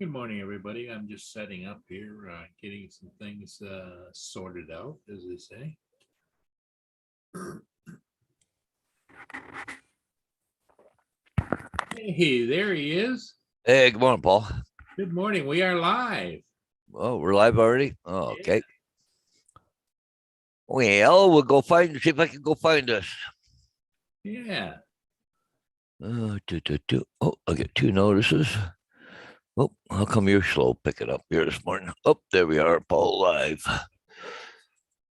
Good morning, everybody. I'm just setting up here, getting some things sorted out, as they say. Hey, there he is. Hey, good morning, Paul. Good morning. We are live. Oh, we're live already? Oh, Yeah. okay. Well, we'll go find, see if I can go find us. Yeah. Oh, I get two notices. Oh, how come you're slow picking up here this morning? Oh, there we are, Paul live.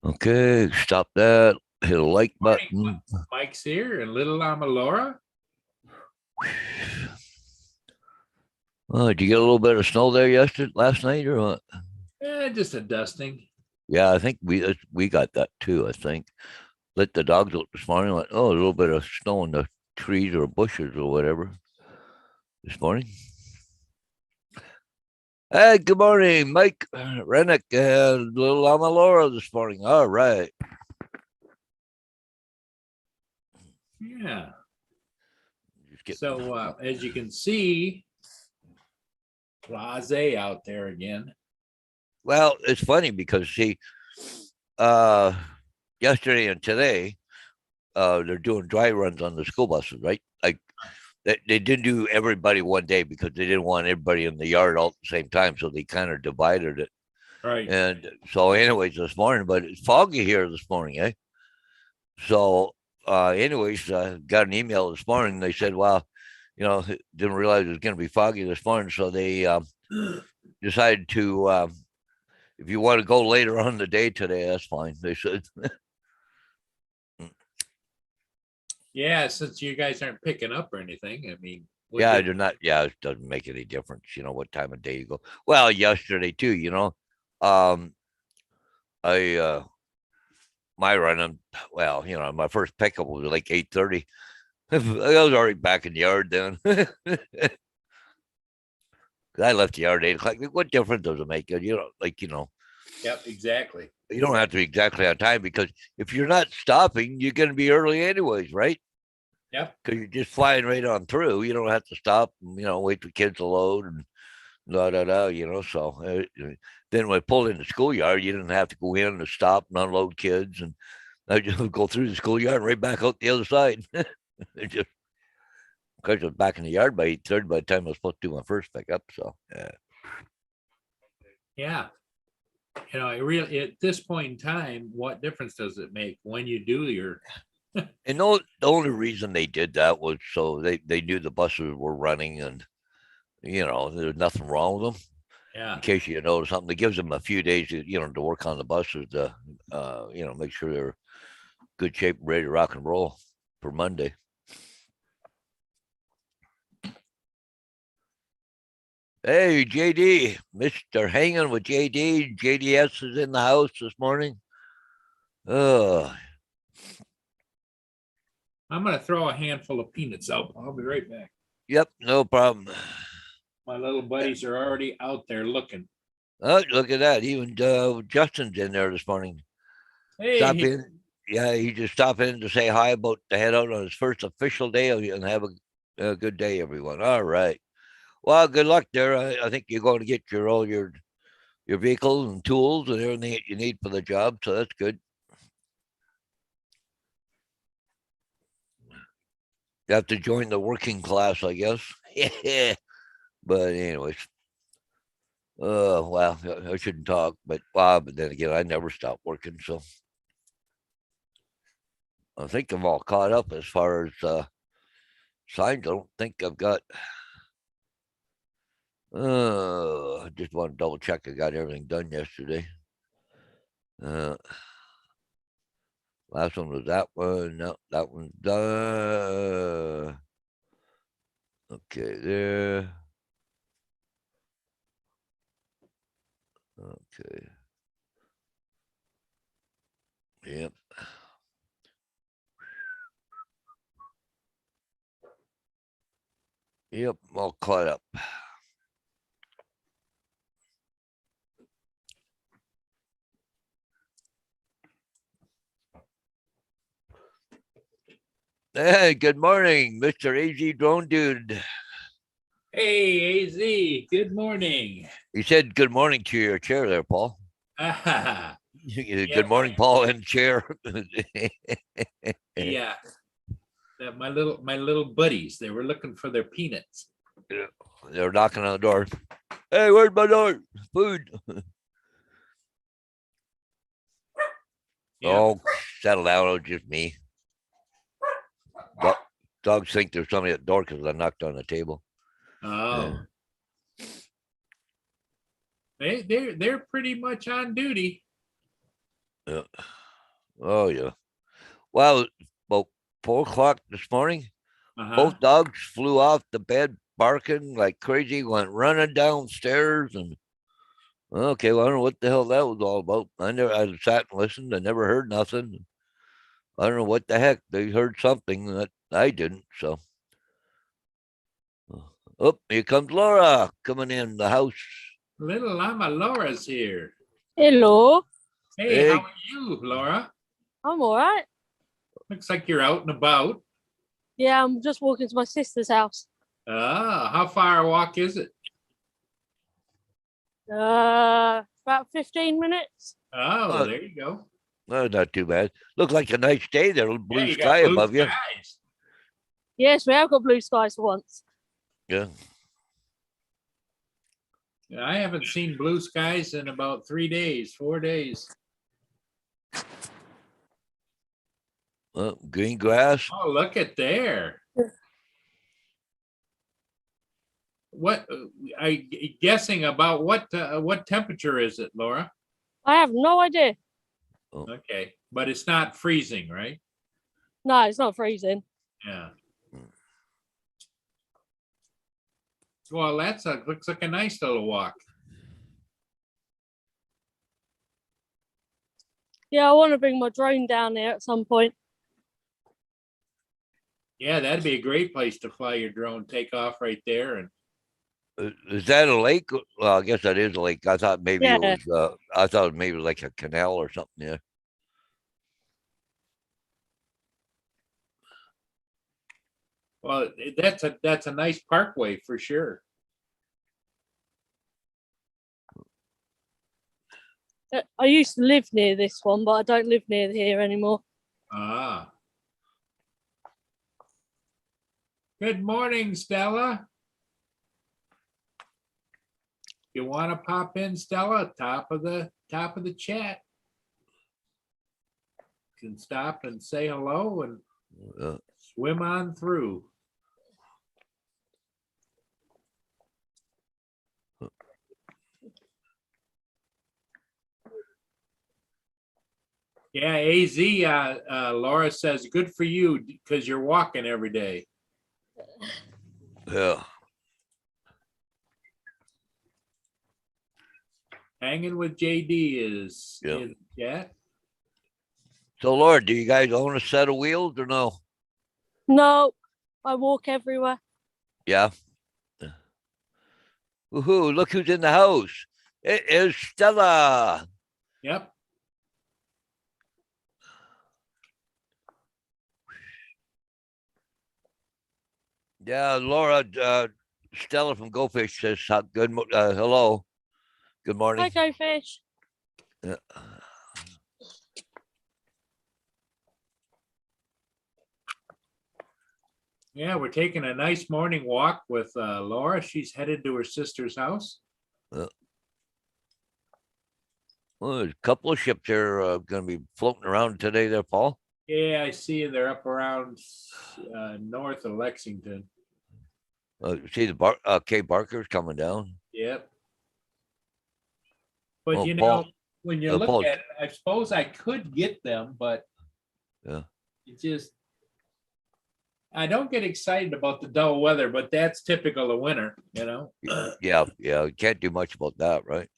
Okay, stop that. Hit a like Morning. button. Mike's here and little Laura. Oh, did you get a little bit of snow there last night, or what? Just a dusting. Yeah, I think we got that too. I think let the dogs out this morning. Like, oh, a little bit of snow in the trees or bushes or whatever this morning. Hey, good morning, Mike Rennick and little Lama Laura this morning. All right. Yeah. Just get, So, as you can see, Blase out there again. well, it's funny because see, uh, yesterday and today, they're doing dry runs on the school buses, right? Like they didn't do everybody one day because they didn't want everybody in the yard all at the same time, so they kind of divided it. Right. And so, anyways, this morning, but it's foggy here this morning, eh? So, anyways, I got an email this morning. They said, "Well, didn't realize it was going to be foggy this morning, so they decided to, if you want to go later on in the day today, that's fine." They said, Yeah, since you guys aren't picking up or anything, I mean, "Yeah, they're not. Yeah, it doesn't make any difference, what time of day you go." Well, yesterday too, um, I my run, well, my first pickup was like 8:30. I was already back in the yard then. I left the yard at 8 o'clock. What difference does it make? Yep, exactly. You don't have to be exactly on time because if you're not stopping, you're going to be early anyways, right? Yep. Because you're just flying right on through. You don't have to stop and, wait for kids to load and So then when I pulled in the schoolyard, you didn't have to go in and stop and unload kids. And I just go through the schoolyard and right back out the other side. Just because I was back in the yard by 8:30 by the time I was supposed to do my first pickup. So, yeah. Yeah. I really at this point in time, what difference does it make when you do your And the only reason they did that was so they knew the buses were running and, there's nothing wrong with them. yeah. In case you notice something, it gives them a few days, to work on the buses to, make sure they're good shape, ready to rock and roll for Monday. Hey, JD, Mr. Hanging with JD. JDS is in the house this morning. Uh, I'm gonna throw a handful of peanuts out. I'll be right back. yep, no problem. My little buddies are already out there looking. Oh, look at that. Even Justin's in there this morning. Stop Hey, in. Yeah, he just stopped in to say hi about to head out on his first official day and have a good day, everyone. All right. Well, good luck there. I think you're going to get your vehicles and tools and everything that you need for the job, so that's good. You have to join the working class, I guess. Yeah. But anyways, well, I shouldn't talk, but then again, I never stopped working, so I think I'm all caught up as far as signs. I don't think I've got. I just want to double check I got everything done yesterday. Uh, last one was that one. No, that one's done. Okay, there. Okay. Yep. Yep. All caught up. Hey, good morning, Mr. AZ Drone Dude. Hey, AZ, good morning. You said good morning to your chair there, Paul. Ah, Good morning, Paul, and chair. yeah, my little buddies, they were looking for their peanuts. They're knocking on the door. Hey, where's my door? Food. Yeah. Oh, settle down. It was just me. Do- Dogs think there's somebody at the door because I knocked on the table. Oh, they're pretty much on duty. Yeah. Oh, yeah. Well, about 4 o'clock this morning, Uh-huh. both dogs flew off the bed barking like crazy, went running downstairs. And okay, well, I don't know what the hell that was all about. I sat and listened. I never heard nothing. I don't know what the heck. They heard something that I didn't. So, oh, here comes Laura coming in the house. Little Llama Laura's here. Hello, Hey, Hey. how are you, Laura? I'm all right. Looks like you're out and about. Yeah, I'm just walking to my sister's house. Ah, how far a walk is it? About 15 minutes. Oh, there you go. No, not too bad. Look like a nice day there. Blue Yeah, you got sky blue above you. skies. Yes, we have got blue skies for once. Yeah. Yeah, I haven't seen blue skies in about 3 days, 4 days. Green grass. Oh, look at there. What I guessing about what temperature is it, Laura? I have no idea. Okay, but it's not freezing, right? No, it's not freezing. Yeah. Well, looks like a nice little walk. Yeah, I want to bring my drone down there at some point. Yeah, that'd be a great place to fly your drone, take off right there, and Is that a lake? Well, I guess that is a lake. I thought maybe it Yeah. was. I thought maybe like a canal or something. Yeah. well, that's a nice parkway for sure. I used to live near this one, but I don't live near here anymore. Ah. Good morning, Stella. You want to pop in, Stella? Top of the chat. You can stop and say hello and Uh, swim on through. Yeah, AZ, Laura says, good for you because you're walking every day. yeah. Hanging with JD is Yeah. yeah. So, Laura, do you guys own a set of wheels or no? No, I walk everywhere. Yeah. Woohoo! Look who's in the house. It is Stella. Yep. Yeah, Laura. Stella from Go Fish says good. Hello. Good morning. Hi, Go Fish. Yeah. Yeah, we're taking a nice morning walk with Laura. She's headed to her sister's house. Well, there's a couple of ships here going to be floating around today there, Paul. Yeah, I see they're up around north of Lexington. See the Cape Barker's coming down. Yep. But Oh, you know, Paul. when you look Paul. at it, I suppose I could get them, but Yeah. it just I don't get excited about the dull weather, but that's typical of winter, you know. Yeah, yeah. You can't do much about that, right?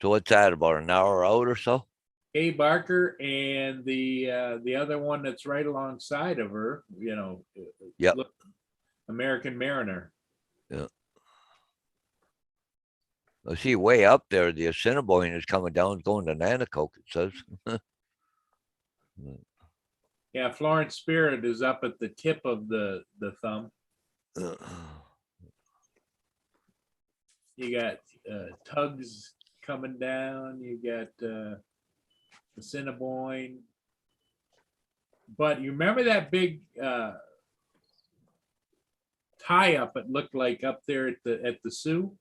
So what's that, about an hour out or so? A Barker and the other one that's right alongside of her, you know, Yep. look, American Mariner. I see way up there, the Assiniboine is coming down, going to Nanacoke, it says. Yeah, Florence Spirit is up at the tip of the thumb. You got Tugs coming down. You got Assiniboine. But you remember that big tie up it looked like up there at the Sioux,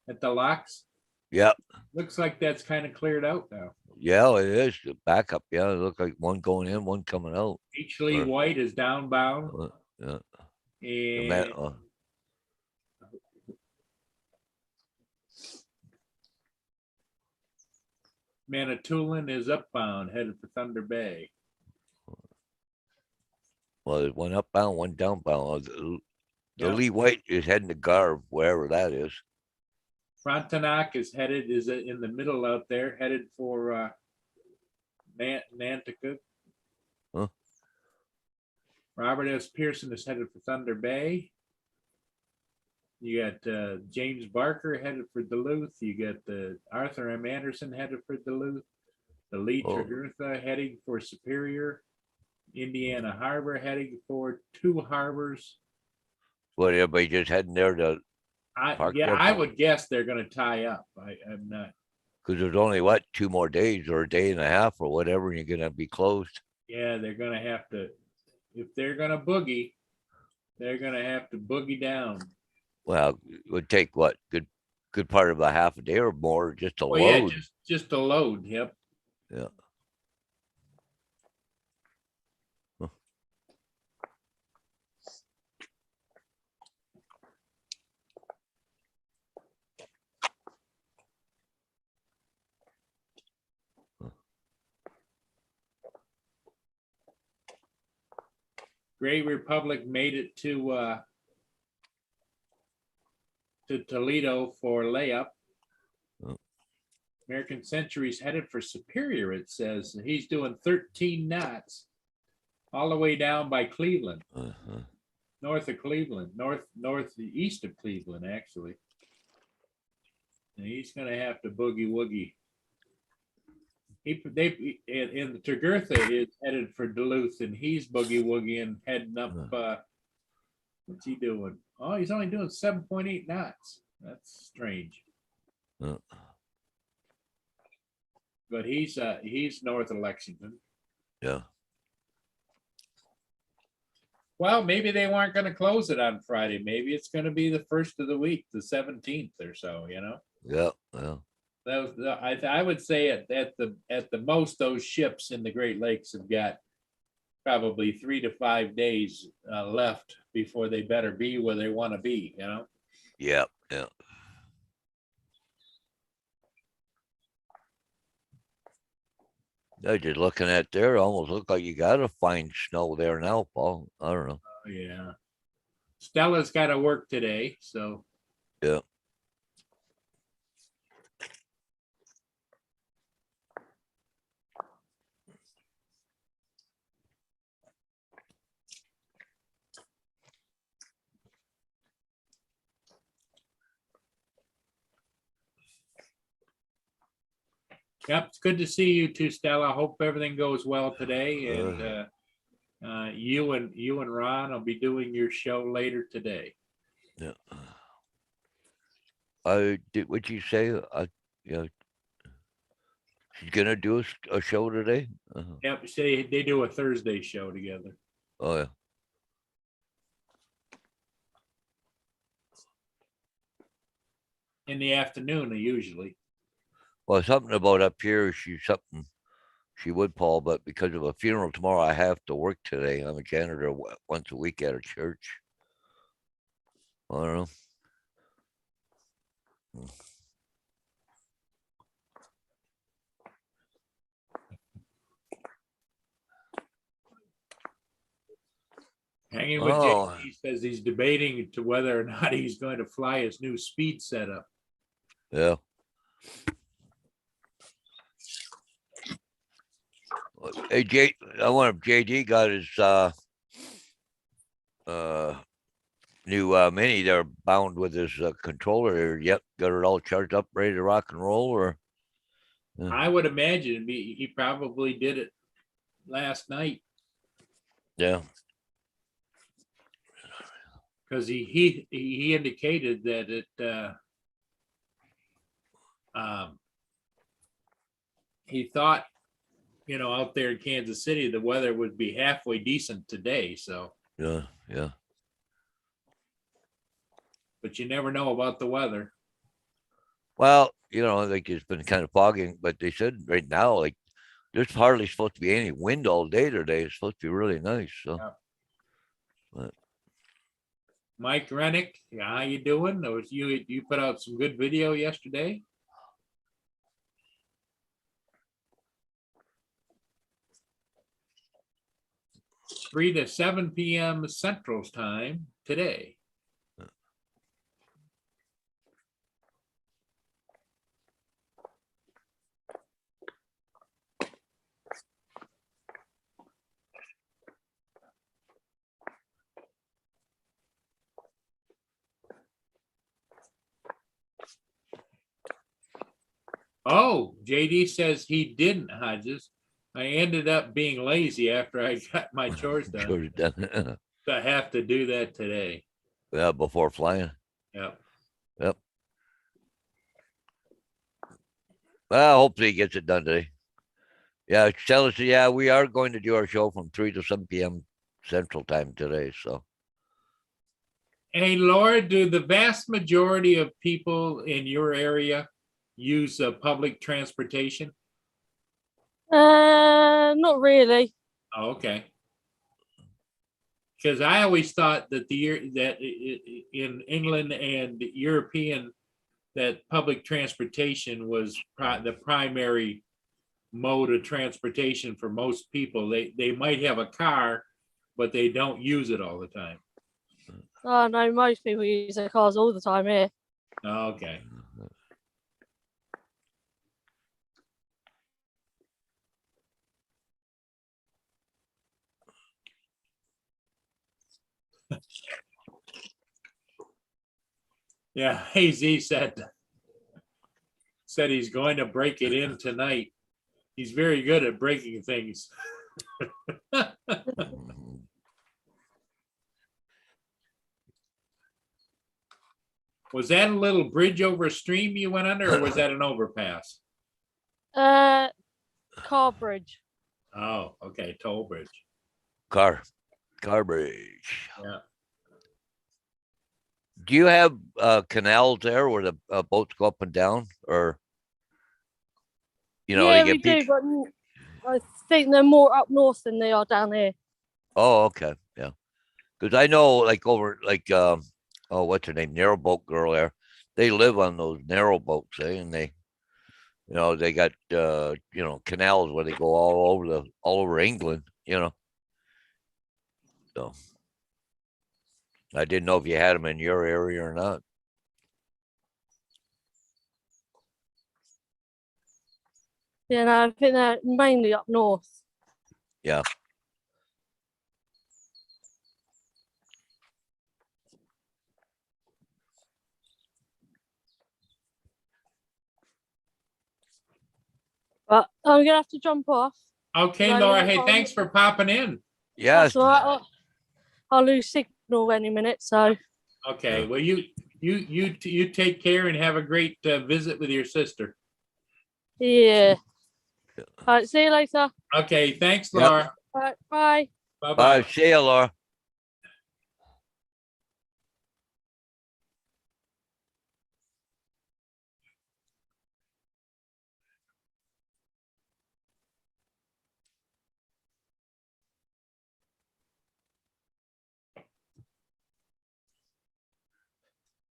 at the locks? Yep. Looks like that's kind of cleared out now. Yeah, it is the backup. Yeah, it looked like one going in, one coming out. H. Lee Or- White is downbound. Yeah. And that, And Manitoulin is upbound, headed for Thunder Bay. well, there's one upbound, one downbound. The Yeah. Lee White is heading to Garv, wherever that is. Frontenac is in the middle out there, headed for Nanticoke. Huh. Robert S. Pearson is headed for Thunder Bay. You got James Barker headed for Duluth. You got Arthur M. Anderson headed for Duluth. The Lee Oh. Tregurtha heading for Superior. Indiana Harbor heading for Two Harbors. What, everybody just heading there to, Park Yeah, there I for- would guess they're gonna tie up. I'm not, because there's only what, 2 more days or a day and a half or whatever, and you're gonna be closed. yeah, they're gonna have to, if they're gonna boogie, they're gonna have to boogie down. Well, it would take what, good part of a half a day or more just to Well, yeah, load. just a load, yep. Yeah. Huh. Great Republic made it to Toledo for layup. Oh. American Century's headed for Superior, it says. He's doing 13 knots all the way down by Cleveland, Uh-huh. north of Cleveland, northeast of Cleveland, actually. And he's gonna have to boogie woogie. And the Tregurtha is headed for Duluth, and he's boogie woogieing, heading up. What's he doing? Oh, he's only doing 7.8 knots. That's strange. Uh, But he's north of Lexington. yeah. Well, maybe they weren't going to close it on Friday. Maybe it's going to be the first of the week, the 17th or so. You know, Yeah. Well, that was, I would say at the most, those ships in the Great Lakes have got probably 3 to 5 days left before they better be where they want to be. You know. yeah. Yeah. They're just looking at there, almost look like you gotta find snow there now, Paul. I don't know. Oh, yeah. Stella's got to work today, so. Yeah. Yep, it's good to see you too, Stella. Hope everything goes well today, and you and Ron will be doing your show later today. Yeah. I did, what'd you say? Yeah. She's gonna do a show today? Uh-huh. Yep, say they do a Thursday show together. Oh, yeah. In the afternoon, usually. Well, something about up here, she would, Paul, but because of a funeral tomorrow, I have to work today. I'm a janitor once a week at a church. I don't know. Hanging with Oh. Jake, he says he's debating to whether or not he's going to fly his new speed setup. Yeah. Hey, Jay, I wonder if JD got his new mini there bound with his controller there. Yep, got it all charged up, ready to rock and roll, or I would imagine he probably did it last night. Yeah. Because he indicated that he thought, out there in Kansas City, the weather would be halfway decent today. So, Yeah. Yeah. but you never know about the weather. Well, like it's been kind of foggy, but they said right now, like there's hardly supposed to be any wind all day today. It's supposed to be really nice. So, Yeah. but Mike Rennick, how you doing? You put out some good video yesterday. Three to 7 p.m. Central Time today. Oh, JD says he didn't, Hodges. I ended up being lazy after I got my chores done. sure it doesn't. So I have to do that today. Yeah, before flying. Yep. Yep. Well, hopefully he gets it done today. Yeah, tell us. Yeah, we are going to do our show from 3 to 7 p.m. Central Time today. So, Hey, Laura, do the vast majority of people in your area use public transportation? Not really. Oh, okay. Because I always thought that in England and European, that public transportation was the primary mode of transportation for most people. They might have a car, but they don't use it all the time. Oh no, most people use their cars all the time here. Okay. Yeah, AZ said he's going to break it in tonight. He's very good at breaking things. Was that a little bridge over a stream you went under, or was that an overpass? Car bridge. Oh, okay, toll bridge. car bridge. Yeah. Do you have canals there where the boats go up and down, or Yeah, they we get do, but I think they're more up north than they are down here. Oh, okay, yeah. Because I know, like over, like what's her name, narrowboat girl there. They live on those narrow boats, and they got canals where they go all over England. So I didn't know if you had them in your area or not. Yeah, no, I think they're mainly up north. Yeah. But I'm gonna have to jump off. Okay, No, Laura. Hey, I'll- thanks for popping in. Yes. That's all right. I'll lose signal any minute, so Okay. Yeah. Well, you take care and have a great visit with your sister. yeah. All right, see you later. Okay. Thanks, Yep. Laura. All right, bye. Bye Bye. bye. See you, Laura.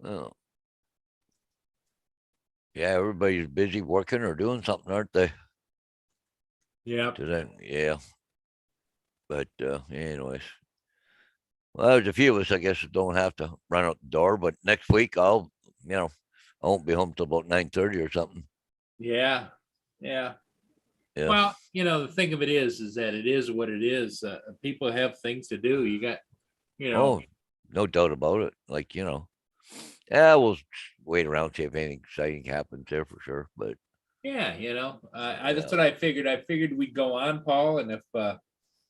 Oh. Yeah, everybody's busy working or doing something, aren't they? Yeah. Today, yeah. But anyways, well, there's a few of us, I guess, that don't have to run out the door. But next week, I won't be home till about 9:30 or something. Yeah. Yeah. Yeah. Well, the thing of it is that it is what it is. People have things to do. You got, Oh, no doubt about it. Like, yeah, we'll wait around, see if anything exciting happens there for sure. But yeah, that's what I figured. I figured we'd go on, Paul, and if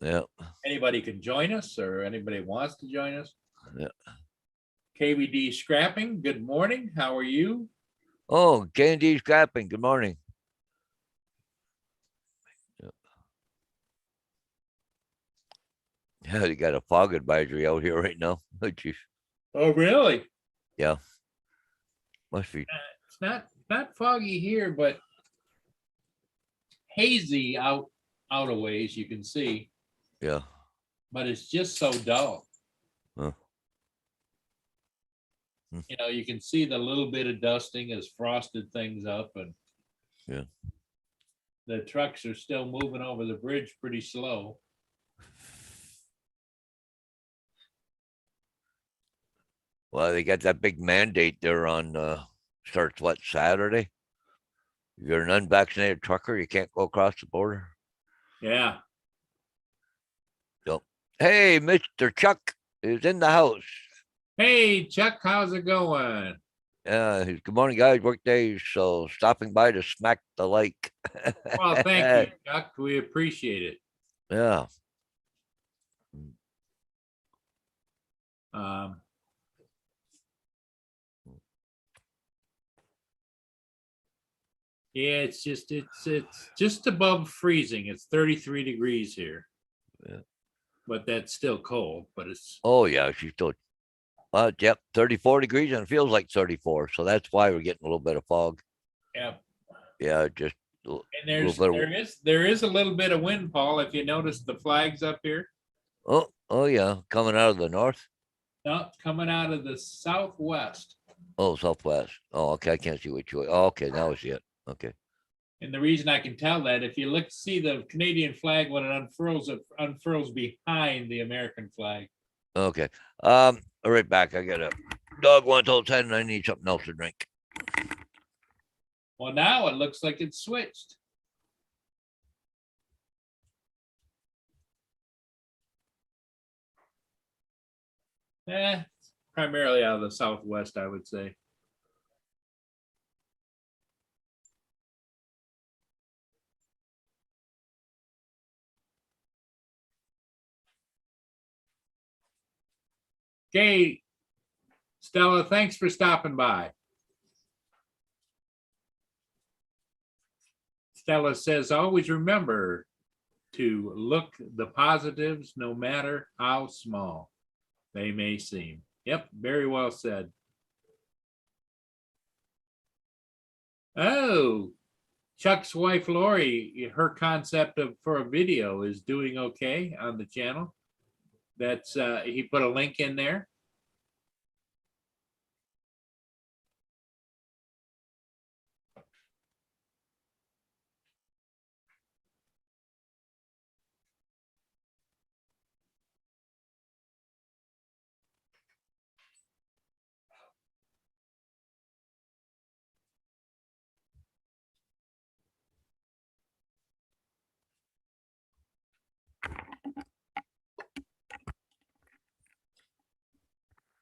Yeah. Anybody can join us or anybody wants to join us. Yeah. KVD Scrapping, good morning. How are you? Oh, K&D Scrapping. Good morning. Yeah, they got a fog advisory out here right now. Oh, geez. Oh, really? Yeah. Must be. It's not foggy here, but hazy out a ways, you can see, Yeah. but it's just so dull. Huh. You know, you can see the little bit of dusting has frosted things up, and Yeah. the trucks are still moving over the bridge pretty slow. Well, they got that big mandate there on starts what, Saturday? If you're an unvaccinated trucker, you can't go across the border. Yeah. So, hey, Mr. Chuck is in the house. Hey, Chuck, how's it going? Good morning, guys. Work days, so stopping by to smack the lake. Well, thank you, Chuck. We appreciate it. Yeah. Um, yeah, it's just above freezing. It's 33 degrees here. Yeah. But that's still cold, but it's Oh, yeah. She's still, yep, 34 degrees and it feels like 34. So that's why we're getting a little bit of fog. yeah. Yeah, just And little bit of, there is a little bit of wind, Paul, if you notice the flags up here. oh, yeah. Coming out of the north. No, it's coming out of the southwest. Oh, southwest. Oh, okay. I can't see what you. Oh, okay. Now I see it. Okay. And the reason I can tell that, if you look, see the Canadian flag when it unfurls behind the American flag. Okay. I'll right back. I got a dog wants all 10 and I need something else to drink. Well, now it looks like it's switched. Primarily out of the southwest, I would say. Okay, Stella, thanks for stopping by. Stella says, always remember to look the positives no matter how small they may seem. Yep, very well said. Oh, Chuck's wife Lori, her concept of for a video is doing okay on the channel. That's he put a link in there.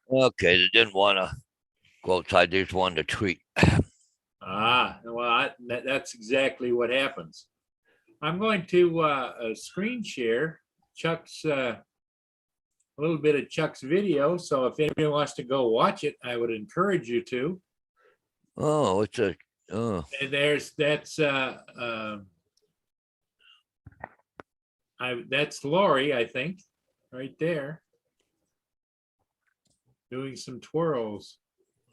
Okay. They didn't want to go outside. They just wanted to tweet. Well, that's exactly what happens. I'm going to screen share Chuck's a little bit of Chuck's video. So if anybody wants to go watch it, I would encourage you to. Oh, it's a, oh, And that's Lori, I think, right there, doing some twirls.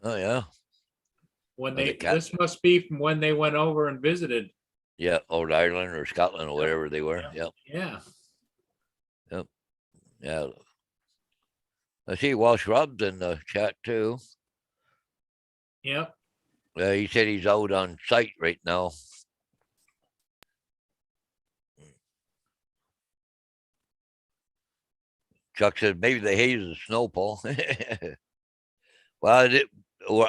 oh, yeah. When Oh, the cat. this must be from when they went over and visited. Yeah. Old Ireland or Scotland or whatever they were. Yep. Yeah. Yeah. I see Walsh Rob's in the chat too. Yep. He said he's out on site right now. Chuck said maybe the haze is snow, Paul. Well,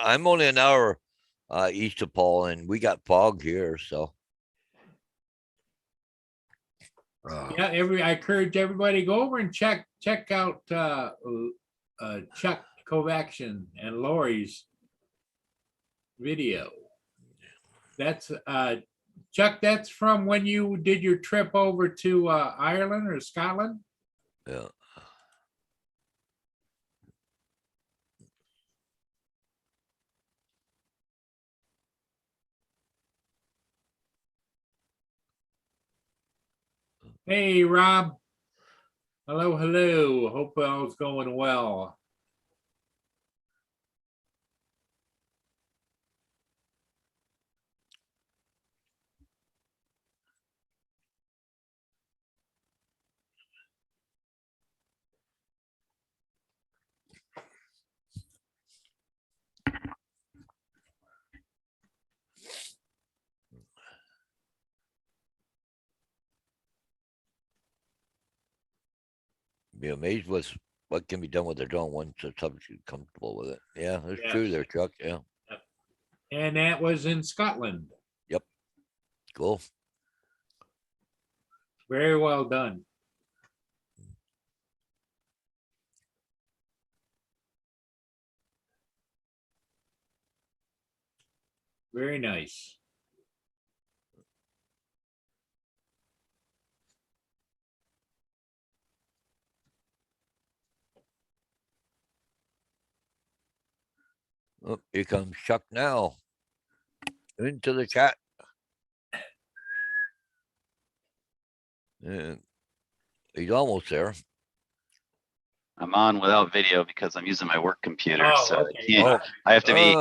I'm only an hour east of Paul, and we got fog here, so. Yeah, I encourage everybody to go over and check out Chuck Kovacs and Lori's video. That's Chuck, that's from when you did your trip over to Ireland or Scotland? Yeah. Hey, Rob. Hello, hello. Hope all's going well. Be amazed with what can be done with the drone once the subject comfortable with it. Yeah, that's Yes. true there, Chuck. Yeah, And that was in Scotland. cool. Very well done. Very nice. Oh, here comes Chuck now. Into the chat. And he's almost there. I'm on without video because I'm using my work computer, Oh, so okay. I can't. Oh, I have to be.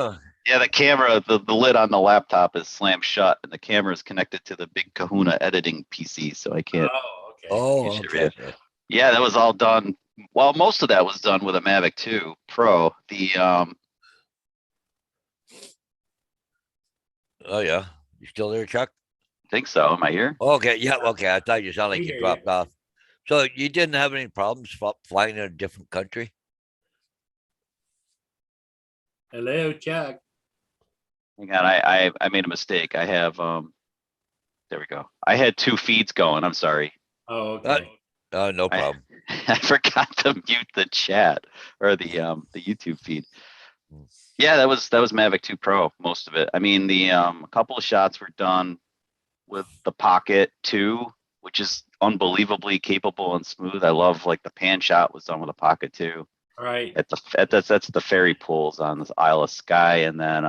Yeah, the camera, the lid on the laptop is slammed shut, and the camera is connected to the big Kahuna editing PC, so I can't. Oh, okay. oh, should okay. Yeah, that was all done. Well, most of that was done with a Mavic 2 Pro. Oh yeah, you still there, Chuck? Think so. Am I here? Okay, yeah, okay. I thought you sounded like We you hear dropped you. off. So you didn't have any problems flying in a different country? Hello, Chuck. Hang on, I made a mistake. I have there we go. I had 2 feeds going. I'm sorry. Oh, okay. No I- problem. I forgot to mute the chat or the YouTube feed. Hmm. Yeah, that was Mavic 2 Pro, most of it. I mean, the a couple of shots were done with the Pocket 2, which is unbelievably capable and smooth. I love like the pan shot was done with a Pocket 2. All right. That's the ferry pools on this Isle of Skye, and then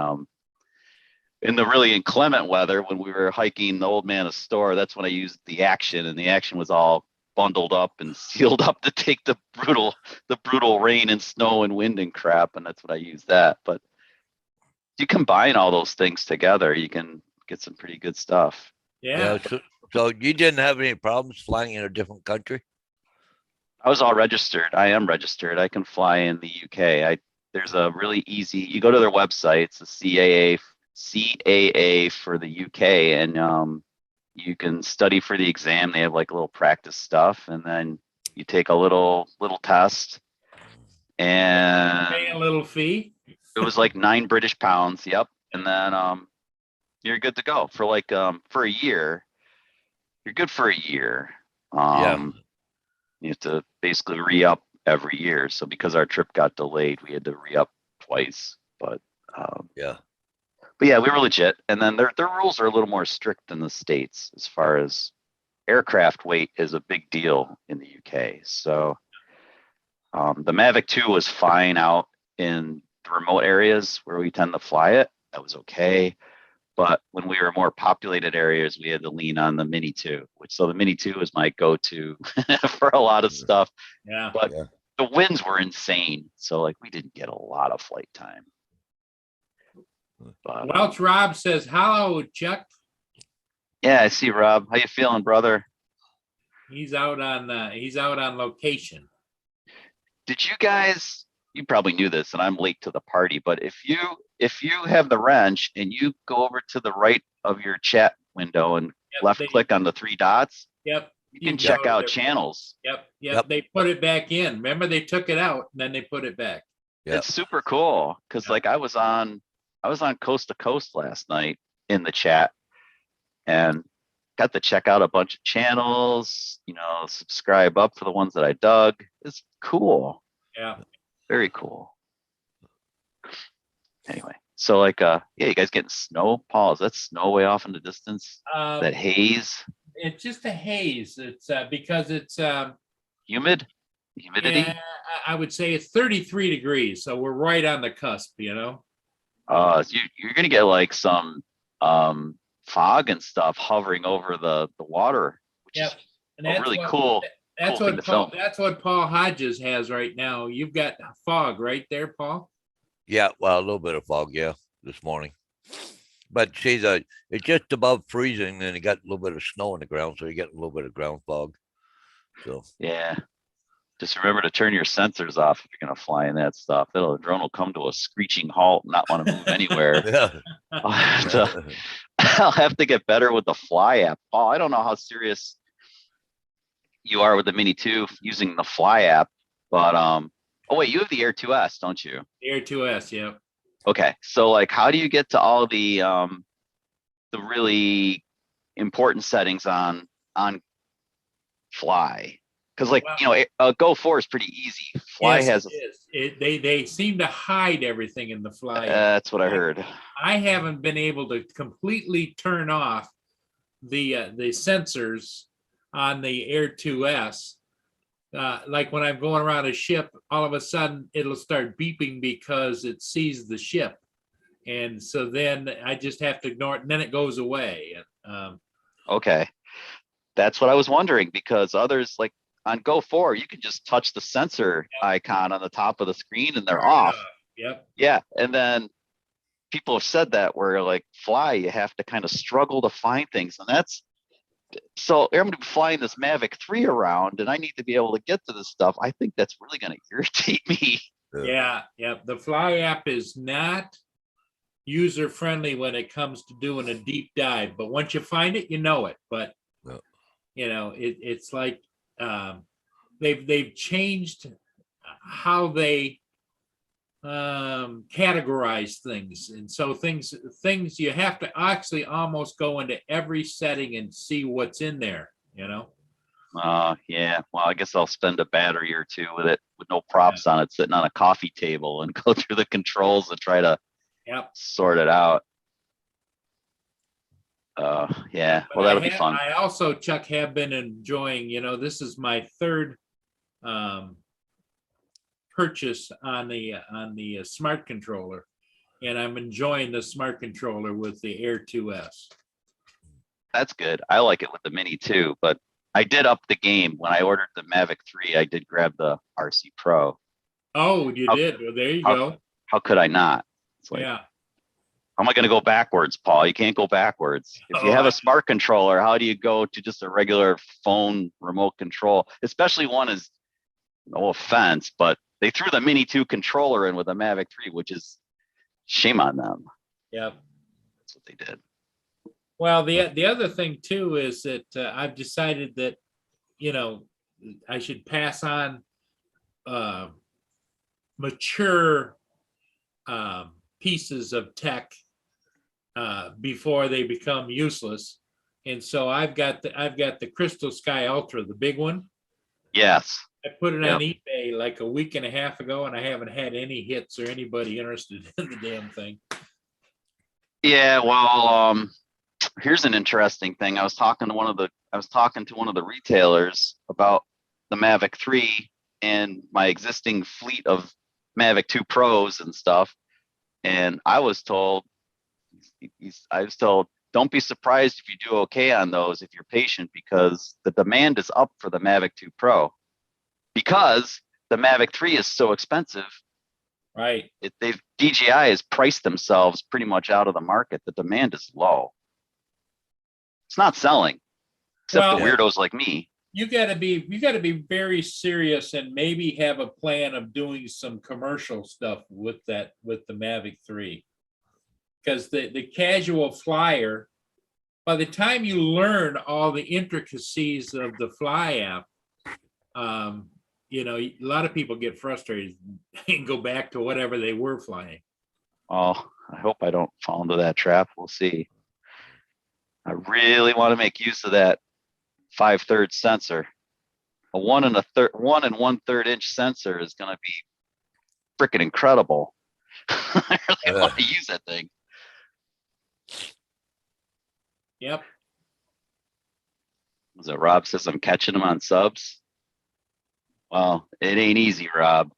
in the really inclement weather when we were hiking the Old Manor Store, that's when I used the Action, and the Action was all bundled up and sealed up to take the brutal rain and snow and wind and crap, and that's what I used that. But you combine all those things together, you can get some pretty good stuff. Yeah. So you didn't have any problems flying in a different country? I was all registered. I am registered. I can fly in the UK. There's a really easy. You go to their website. It's the CAA for the UK, and you can study for the exam. They have like a little practice stuff, and then you take a little test. And Pay a little fee. it was like 9 British pounds. Yep. And then you're good to go for like for a year. You're good for a year. Yeah. You have to basically re-up every year. So because our trip got delayed, we had to re-up twice. But Yeah. yeah, we were legit. And then their rules are a little more strict than the States as far as aircraft weight is a big deal in the UK. So the Mavic 2 was fine out in the remote areas where we tend to fly it. That was okay. But when we were more populated areas, we had to lean on the Mini 2, so the Mini 2 is my go-to for a lot of stuff. Yeah. But Yeah. the winds were insane. So like we didn't get a lot of flight time. But, Welch Rob says, hello, Chuck. yeah, I see Rob. How you feeling, brother? He's out on location. Did you guys, you probably knew this and I'm late to the party, but if you have the wrench and you go over to the right of your chat window and Yep, left click on the 3 dots, Yep. you can go check to out their- channels. Yep. Yep. They put it back in. Remember, they took it out and then they put it back. Yeah. It's super cool because Yeah. like I was on Coast to Coast last night in the chat and got to check out a bunch of channels, subscribe up for the ones that I dug. It's cool. Yeah. Very cool. Anyway, So like, yeah, you guys getting snow, Paul? Is that snow way off in the distance? That haze, It's just a haze. It's because it's humid, yeah, humidity? I would say it's 33 degrees, so we're right on the cusp, you know. So you're gonna get like some fog and stuff hovering over the water, which Yep. is And a really cool thing to film. That's what Paul Hodges has right now. You've got fog right there, Paul. Yeah, well, a little bit of fog, yeah, this morning. But see, it's just above freezing, and you got a little bit of snow on the ground, so you get a little bit of ground fog. So Yeah. Just remember to turn your sensors off if you're gonna fly in that stuff. The drone will come to a screeching halt, and not want to move anywhere. yeah, I'll have to get better with the Fly app. Paul, I don't know how serious you are with the Mini 2 using the Fly app, but oh wait, you have the Air 2S, don't you? Air 2S, yeah. Okay, so like, how do you get to all the really important settings on Fly? Because like, Go 4 is pretty easy. Fly Yes, has. it is. They seem to hide everything in the Fly. That's what I heard. I haven't been able to completely turn off the sensors on the Air 2S. Like when I'm going around a ship, all of a sudden it'll start beeping because it sees the ship. And so then I just have to ignore it, and then it goes away. Okay. That's what I was wondering, because others, like on Go 4, you can just touch the sensor icon on the top of the screen and they're off. Yep. Yeah. And then people have said that where like Fly, you have to kind of struggle to find things. And that's, so I'm going to be flying this Mavic 3 around and I need to be able to get to this stuff. I think that's really going to irritate me. Yeah. The Fly app is not user friendly when it comes to doing a deep dive, but once you find it, you know it. But it's like they've changed how they categorize things, and so things you have to actually almost go into every setting and see what's in there. Yeah. Well, I guess I'll spend a battery or two with it with no props on it, sitting on a coffee table and go through the controls and try to sort it out. Well, that'll be fun. I also, Chuck, have been enjoying, this is my third purchase on the smart controller, and I'm enjoying the smart controller with the Air 2S. That's good. I like it with the Mini too, but I did up the game when I ordered the Mavic 3. I did grab the RC Pro. Oh, you did? Well, there you go. How could I not? It's like, yeah. How am I going to go backwards, Paul? You can't go backwards. If you have a smart controller, how do you go to just a regular phone remote control? Especially one is, no offense, but they threw the Mini 2 controller in with a Mavic 3, which is shame on them. Yep. That's what they did. Well, the other thing too is that I've decided that, I should pass on mature pieces of tech before they become useless. And so I've got the Crystal Sky Ultra, the big one. Yes. I put it on eBay like a week and a half ago, and I haven't had any hits or anybody interested in the damn thing. Yeah, well, here's an interesting thing. I was talking to one of the retailers about the Mavic 3 and my existing fleet of Mavic 2 Pros and stuff. And I was told, don't be surprised if you do okay on those if you're patient, because the demand is up for the Mavic 2 Pro, because the Mavic 3 is so expensive. Right. DJI has priced themselves pretty much out of the market. The demand is low. It's not selling, except the weirdos like me. You got to be very serious and maybe have a plan of doing some commercial stuff with the Mavic 3, because the casual flyer, by the time you learn all the intricacies of the Fly app, a lot of people get frustrated and go back to whatever they were flying. Oh, I hope I don't fall into that trap. We'll see. I really want to make use of that 5/3 sensor. A 1 1/3 inch sensor is going to be freaking incredible. I really want to use that thing. Yep. Was it Rob says I'm catching them on subs? Well, it ain't easy, Rob.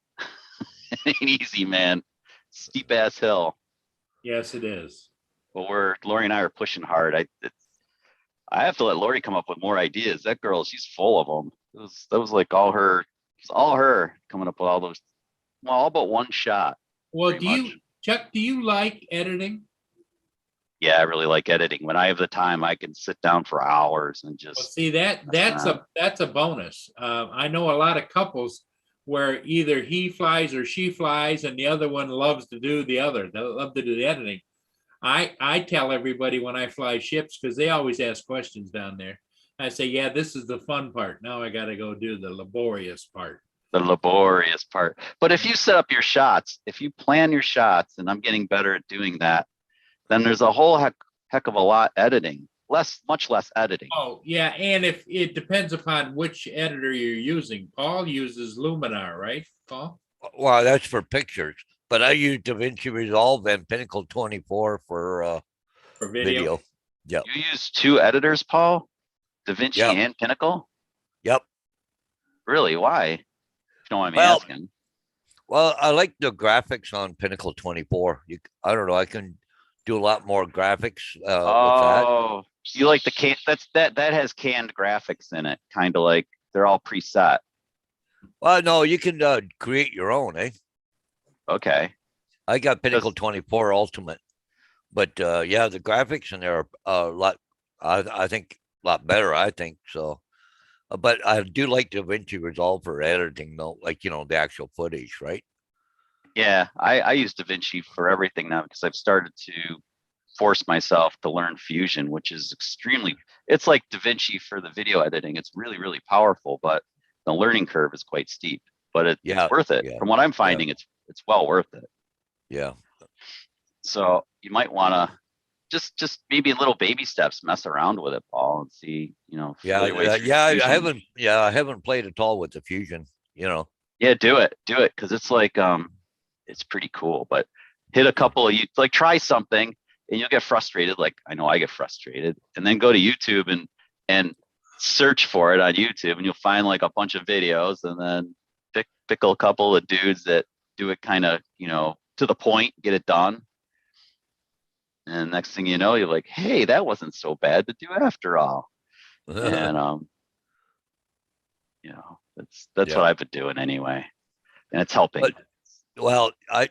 It ain't easy, man. Steep ass hill. Yes, it is. But Lori and I are pushing hard. I have to let Lori come up with more ideas. That girl, she's full of them. That was like all her. It was all her coming up with all those. Well, all but one shot. Well, pretty much. Chuck, do you like editing? Yeah, I really like editing. When I have the time, I can sit down for hours and Well, just. see, that's a bonus. I know a lot of couples where either he flies or she flies, and the other one loves to do the other. They love to do the editing. I tell everybody when I fly ships, because they always ask questions down there. I say, yeah, this is the fun part. Now I got to go do the laborious part. The laborious part. But if you set up your shots, if you plan your shots, and I'm getting better at doing that, then there's a whole heck of a lot editing. Much less editing. Oh, yeah. And if it depends upon which editor you're using. Paul uses Luminar, right, Paul? Well, that's for pictures, but I use DaVinci Resolve and Pinnacle 24 for video. Yep. You use two editors, Paul? DaVinci Yep. and Pinnacle? Yep. Really? Why? If you don't mind me Well, asking. Well, I like the graphics on Pinnacle 24. I don't know. I can do a lot more graphics with that. Oh, you like the that has canned graphics in it, kind of like they're all preset. Well, no, you can create your own, eh? Okay. I got Pinnacle 24 Ultimate, but yeah, the graphics in there are a lot. I think a lot better. I think so. But I do like DaVinci Resolve for editing, though, like the actual footage, right? Yeah, I use DaVinci for everything now because I've started to force myself to learn Fusion, which is it's like DaVinci for the video editing. It's really, really powerful, but the learning curve is quite steep, but it's worth it. Yeah, From what I'm finding, it's well worth it. Yeah. So you might want to just maybe in little baby steps, mess around with it, Paul, and see, Yeah. I haven't played at all with the Fusion, Yeah, do it. Cause it's like, it's pretty cool, but hit a couple of try something and you'll get frustrated. Like I know I get frustrated, and then go to YouTube and search for it on YouTube, and you'll find like a bunch of videos, and then pick a couple of dudes that do it kind of, to the point, get it done. And next thing you know, you're like, hey, that wasn't so bad to do after all. And that's what I've been doing anyway. And it's helping. But, well, and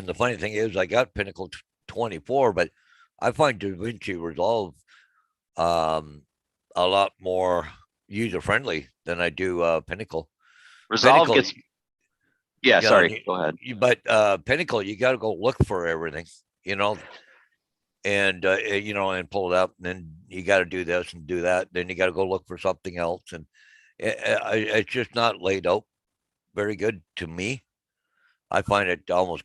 the funny thing is I got Pinnacle 24, but I find DaVinci Resolve a lot more user-friendly than I do Pinnacle. Resolve Pinnacle, gets sorry, go ahead. But Pinnacle, you got to go look for everything, and and pull it up, and then you got to do this and do that. Then you got to go look for something else, and it's just not laid out very good to me. I find it almost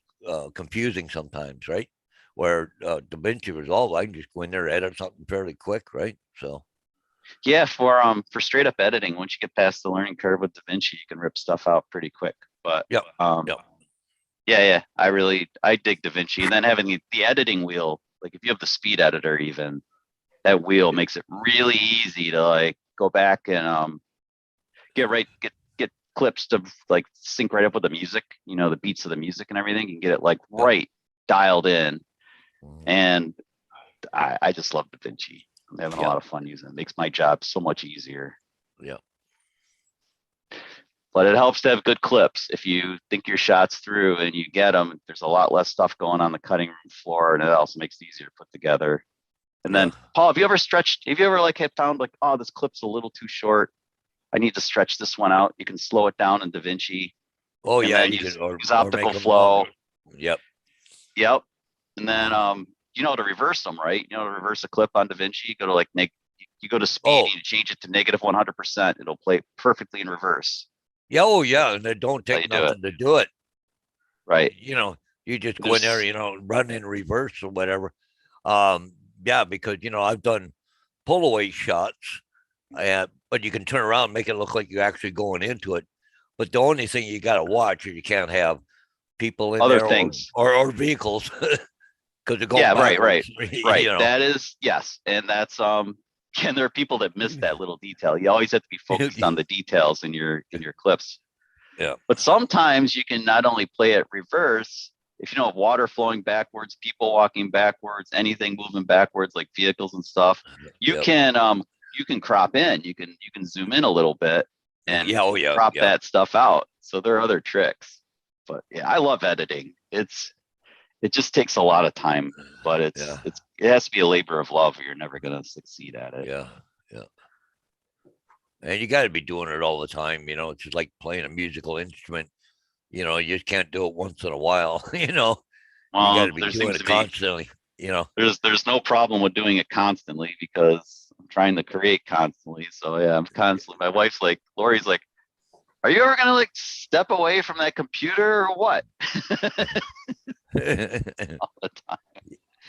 confusing sometimes, right? Where DaVinci Resolve, I can just go in there, edit something fairly quick, right? So. Yeah, for straight up editing, once you get past the learning curve with DaVinci, you can rip stuff out pretty quick. But yeah, I dig DaVinci, and then having the editing wheel, like if you have the speed editor, even that wheel makes it really easy to like go back and get clips to like sync right up with the music, the beats of the music and everything, and get it like right dialed in. And I just love DaVinci. I'm having a lot of fun using it. It makes my job so much easier. Yeah. But it helps to have good clips. If you think your shots through and you get them, there's a lot less stuff going on the cutting room floor, and it also makes it easier to put together. And then, Paul, have you ever found like, oh, this clip's a little too short, I need to stretch this one out? You can slow it down in DaVinci. Oh yeah, you use optical flow. Yep. And then to reverse them, right? To reverse a clip on DaVinci, you go to you go to speed, you change it to negative 100%. It'll play perfectly in reverse. Yeah. Oh yeah, and it don't take nothing to do it. Right. You just go in there, run in reverse or whatever. Yeah, because I've done pull away shots, but you can turn around and make it look like you're actually going into it. But the only thing you got to watch is you can't have people in Other there things. or vehicles. Cause they're going Yeah, right, backwards, right. you know. That is, yes. And that's, and there are people that miss that little detail. You always have to be focused on the details in your clips. Yeah. But sometimes you can not only play it reverse, if you know of water flowing backwards, people walking backwards, anything moving backwards, like vehicles and stuff, you Yep. can crop in, you can zoom in a little bit and Yeah, oh yeah, crop yeah. that stuff out. So there are other tricks. But yeah, I love editing. It just takes a lot of time, but it has to be a labor of love or you're never gonna succeed at it. Yeah, yeah. And you got to be doing it all the time. You know, it's just like playing a musical instrument. You know, you just can't do it once in a while. You know, you got to be There doing seems it to be constantly. You know, there's no problem with doing it constantly because I'm trying to create constantly. So yeah, I'm constantly. My wife's like, Lori's like, are you ever gonna like step away from that computer or what? All the time.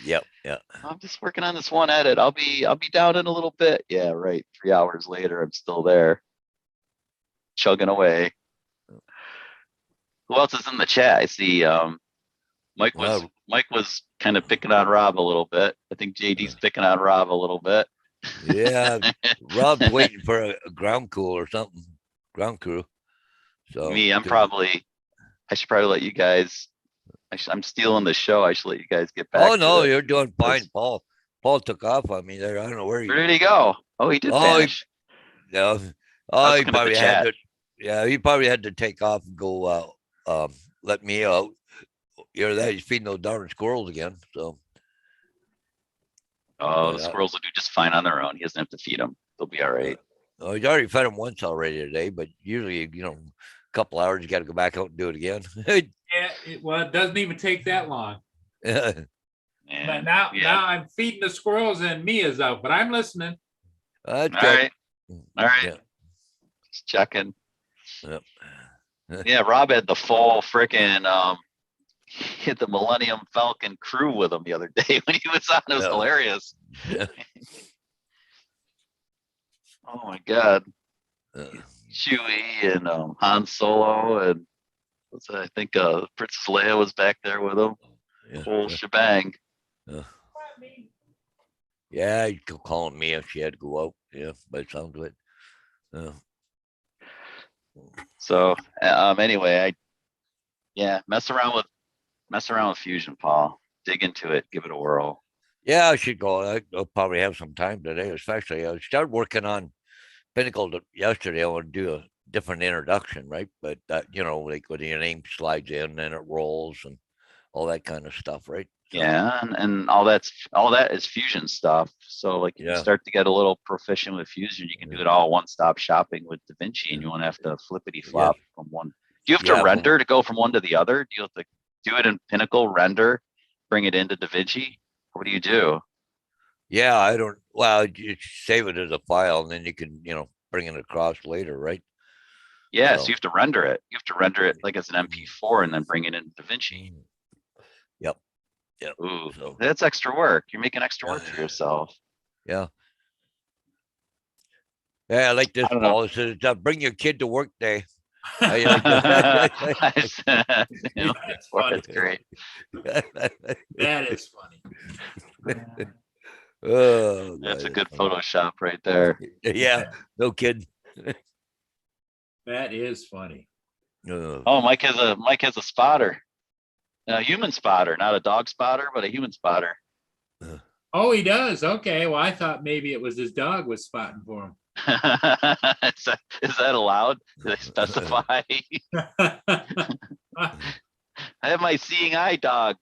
Yep, yeah. I'm just working on this one edit. I'll be down in a little bit. Yeah, right. 3 hours later, I'm still there, chugging away. Who else is in the chat? I see Mike was kind of picking on Rob a little bit. I think JD's picking on Rob a little bit. Yeah, Rob's waiting for a ground crew or something. Ground crew. So Me, I should probably let you guys. I'm stealing the show. I should let you guys get back. Oh no, to you're doing fine, Paul. Paul took off on me there. I don't know where Where did he go? Oh, he did vanish. Yeah. I was Oh, he looking at the probably had chat. to. Yeah, he probably had to take off and go. Let me out. You know that he's feeding those darn squirrels again. So. Oh, But, the squirrels will do just fine on their own. He doesn't have to feed them. They'll be all right. Oh, he's already fed them once already today, but usually, you know, a couple hours you got to go back out and do it again. Yeah, it doesn't even take that long. That's But now I'm feeding the squirrels and Mia's out, but I'm listening. All good. right. All right. Yeah. Just checking. Yep. Yeah, Rob had the full freaking hit the Millennium Falcon crew with him the other day when he was on. It was hilarious. Yeah. Oh my god. Chewie and Han Solo and I think Princess Leia was back there with him. Yeah. Whole shebang. Yeah, you could call me if she had to go out. Yeah, by the sound of it. So anyway, mess around with Fusion, Paul. Dig into it, give it a whirl. Yeah, I should go. I'll probably have some time today, especially. I started working on Pinnacle yesterday. I want to do a different introduction, right? But you know, like when your name slides in and it rolls and all that kind of stuff, right? So, yeah, and all that is Fusion stuff. So like if you start to get a little proficient with Fusion, you can do it all one-stop shopping with DaVinci, and you won't have to flippity flop from one. Do you have to render to go from one to the other? Do you have to do it in Pinnacle, render, bring it into DaVinci? What do you do? Yeah, I don't. Well, you save it as a file, and then you can, you know, bring it across later, right? Yeah, so you have to render it. You have to render it like as an MP4 and then bring it into DaVinci. Yep. Yeah. Ooh, so that's extra work. You're making extra work for yourself. Yeah. Yeah, I like this, Paul. It says, bring your kid to work day. How you like that? That's funny. That's great. That is funny. Oh, that's a good Photoshop right there. Yeah, no kidding. That is funny. Oh, Mike has a spotter. A human spotter, not a dog spotter, but a human spotter. Oh, he does. Okay. Well, I thought maybe it was his dog was spotting for him. Is that allowed? Do they specify? I have my seeing eye dog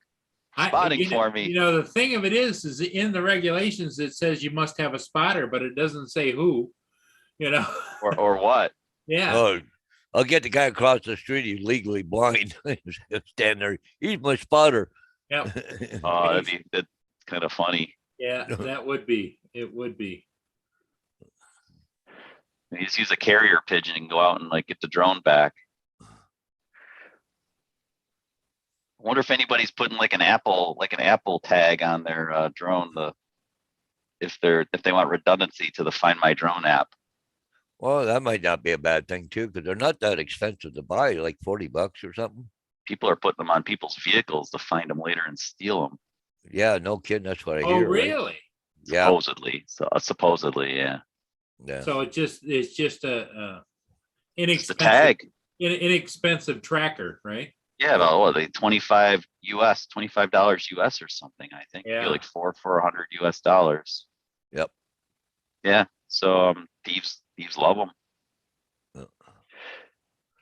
spotting for me. You know, the thing of it is in the regulations, it says you must have a spotter, but it doesn't say who, you know. or what. Yeah. Oh, I'll get the guy across the street. He's legally blind. Stand there. He's my spotter. Yeah. Oh, that's kind of funny. Yeah, that would be. It would be. You just use a carrier pigeon and go out and like get the drone back. I wonder if anybody's putting like an Apple tag on their drone. If they want redundancy to the Find My Drone app. Well, that might not be a bad thing too, because they're not that expensive to buy, like $40 or something. people are putting them on people's vehicles to find them later and steal them, Yeah, no kidding. That's what I Oh, hear. Right? really? Yeah, supposedly. So supposedly, yeah. yeah. So it's just a It's the inexpensive, tag. inexpensive tracker, right? Yeah, about what, they $25 US or something, I think. It'd be Yeah. like 400 US dollars. Yep. Yeah. So thieves love them. Yeah.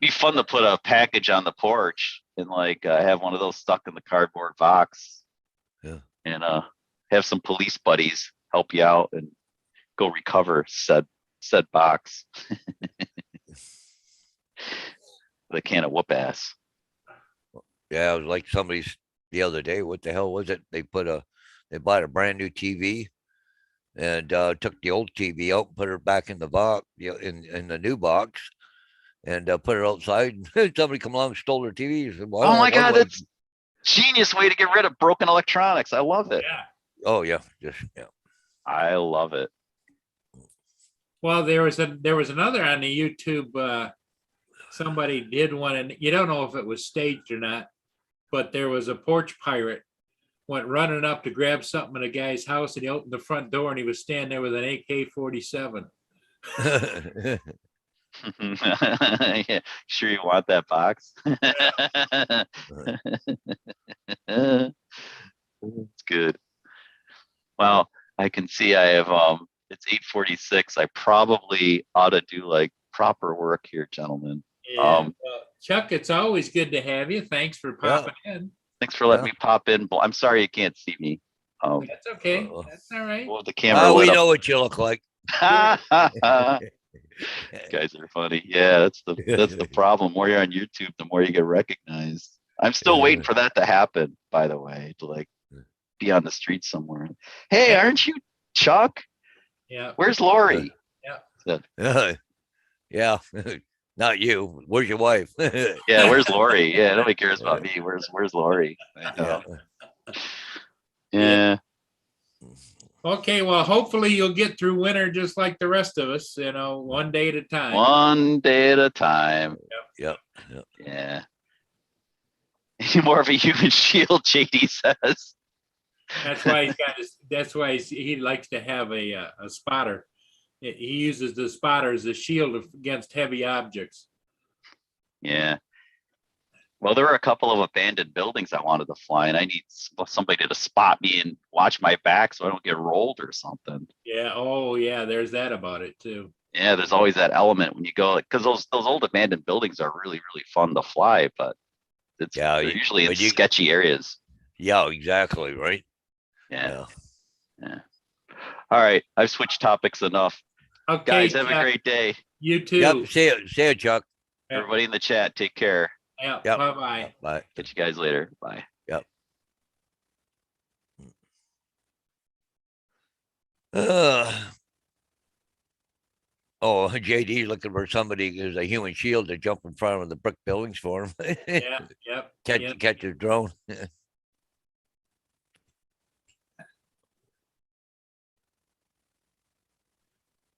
Be fun to put a package on the porch and like have one of those stuck in the cardboard box. Yeah. And have some police buddies help you out and go recover said box. They can't whoop ass. Yeah, it was like somebody's the other day. What the hell was it? They bought a brand new TV and took the old TV out and put it back in the box, in the new box, and put it outside. And somebody come along and stole their TV. Said, well, Oh my God, what do I that's genius way to get rid of broken electronics. I love it. Yeah. Oh yeah, just yeah. I love it. Well, there was another on the YouTube. Somebody did one, and you don't know if it was staged or not, but there was a porch pirate went running up to grab something in a guy's house, and he opened the front door, and he was standing there with an AK-47. Yeah, sure you want that box? It's good. Well, I can see I have it's 8:46. I probably ought to do like proper work here, gentlemen. Yeah. Well, Chuck, it's always good to have you. Thanks for popping in. Thanks for letting Yeah. me pop in. I'm sorry you can't see me. That's okay. Uh-oh. That's all right. Well, the camera We lit know what you look like. up. Guys are funny. Yeah, that's the problem. The more you're on YouTube, the more you get recognized. I'm still waiting for that to happen, by the way, to like be on the street somewhere. Hey, aren't you Chuck? Yeah. Where's Lori? Yeah, not you. Where's your wife? Yeah, where's Lori? Yeah, nobody cares about me. Where's Lori? I know. Yeah. Okay, well, hopefully you'll get through winter just like the rest of us, one day at a time. One day at a time. Yep. Yeah. More of a human shield, JD says. That's why he likes to have a spotter. He uses the spotter as a shield against heavy objects. Yeah. Well, there are a couple of abandoned buildings I wanted to fly, and I need somebody to spot me and watch my back so I don't get rolled or something. Yeah. Oh, yeah. There's that about it too. Yeah, there's always that element when you go, because those old abandoned buildings are really, really fun to fly, but they're usually in sketchy areas. Yeah, exactly. Right. Yeah. All right, I've switched topics enough. Okay, Guys, have Chuck, a great day. You too. Yep. See you, Chuck. Yeah. Everybody in the chat, take care. Yeah. Yep. Bye-bye. Bye. Catch you guys later. Bye. JD looking for somebody who's a human shield to jump in front of the brick buildings for him. Yeah. Yep. Yep. Catch his drone.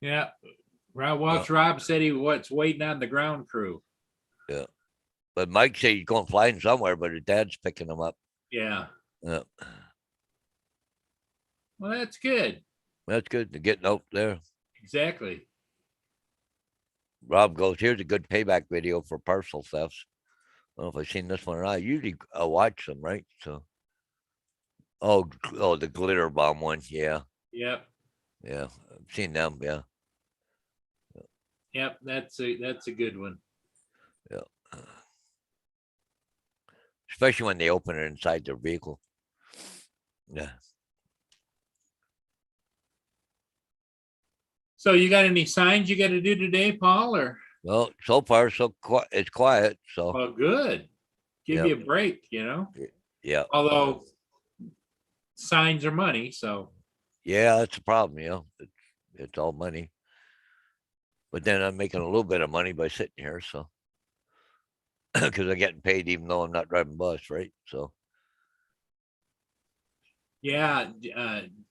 Yeah. Rob said he was waiting on the ground crew. But Mike said he's going flying somewhere, but his dad's picking him up. Yeah. Yeah. Well, that's good. That's good. They're getting out there. Exactly. Rob goes, here's a good payback video for parcel thefts. I don't know if I've seen this one or not. I usually watch them, right? So, oh, the glitter bomb one. Yeah. Yep. Yeah. I've seen them. Yeah. Yep. That's a good one. Yeah. Especially when they open it inside their vehicle. Yeah. So you got any signs you got to do today, Paul? Or Well, so far, it's quiet. So, well, good. Give Yep. you a break, yeah. Although signs are money, so Yeah, that's the problem. It's all money. But then I'm making a little bit of money by sitting here. So, because I'm getting paid even though I'm not driving bus, right? So, yeah.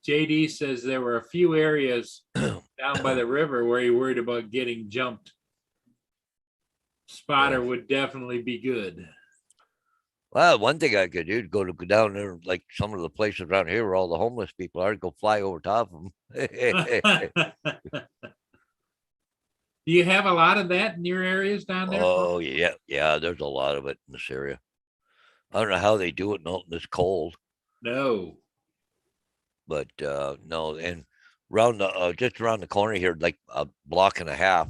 JD says there were a few areas down by the river where he worried about getting jumped. Spotter would definitely be good. Well, one thing I could do to go down there, like some of the places around here where all the homeless people are, go fly over top of them. Do you have a lot of that in your areas down there? Oh yeah, yeah. There's a lot of it in this area. I don't know how they do it in this cold, No. but no. And around the just around the corner here, like a block and a half,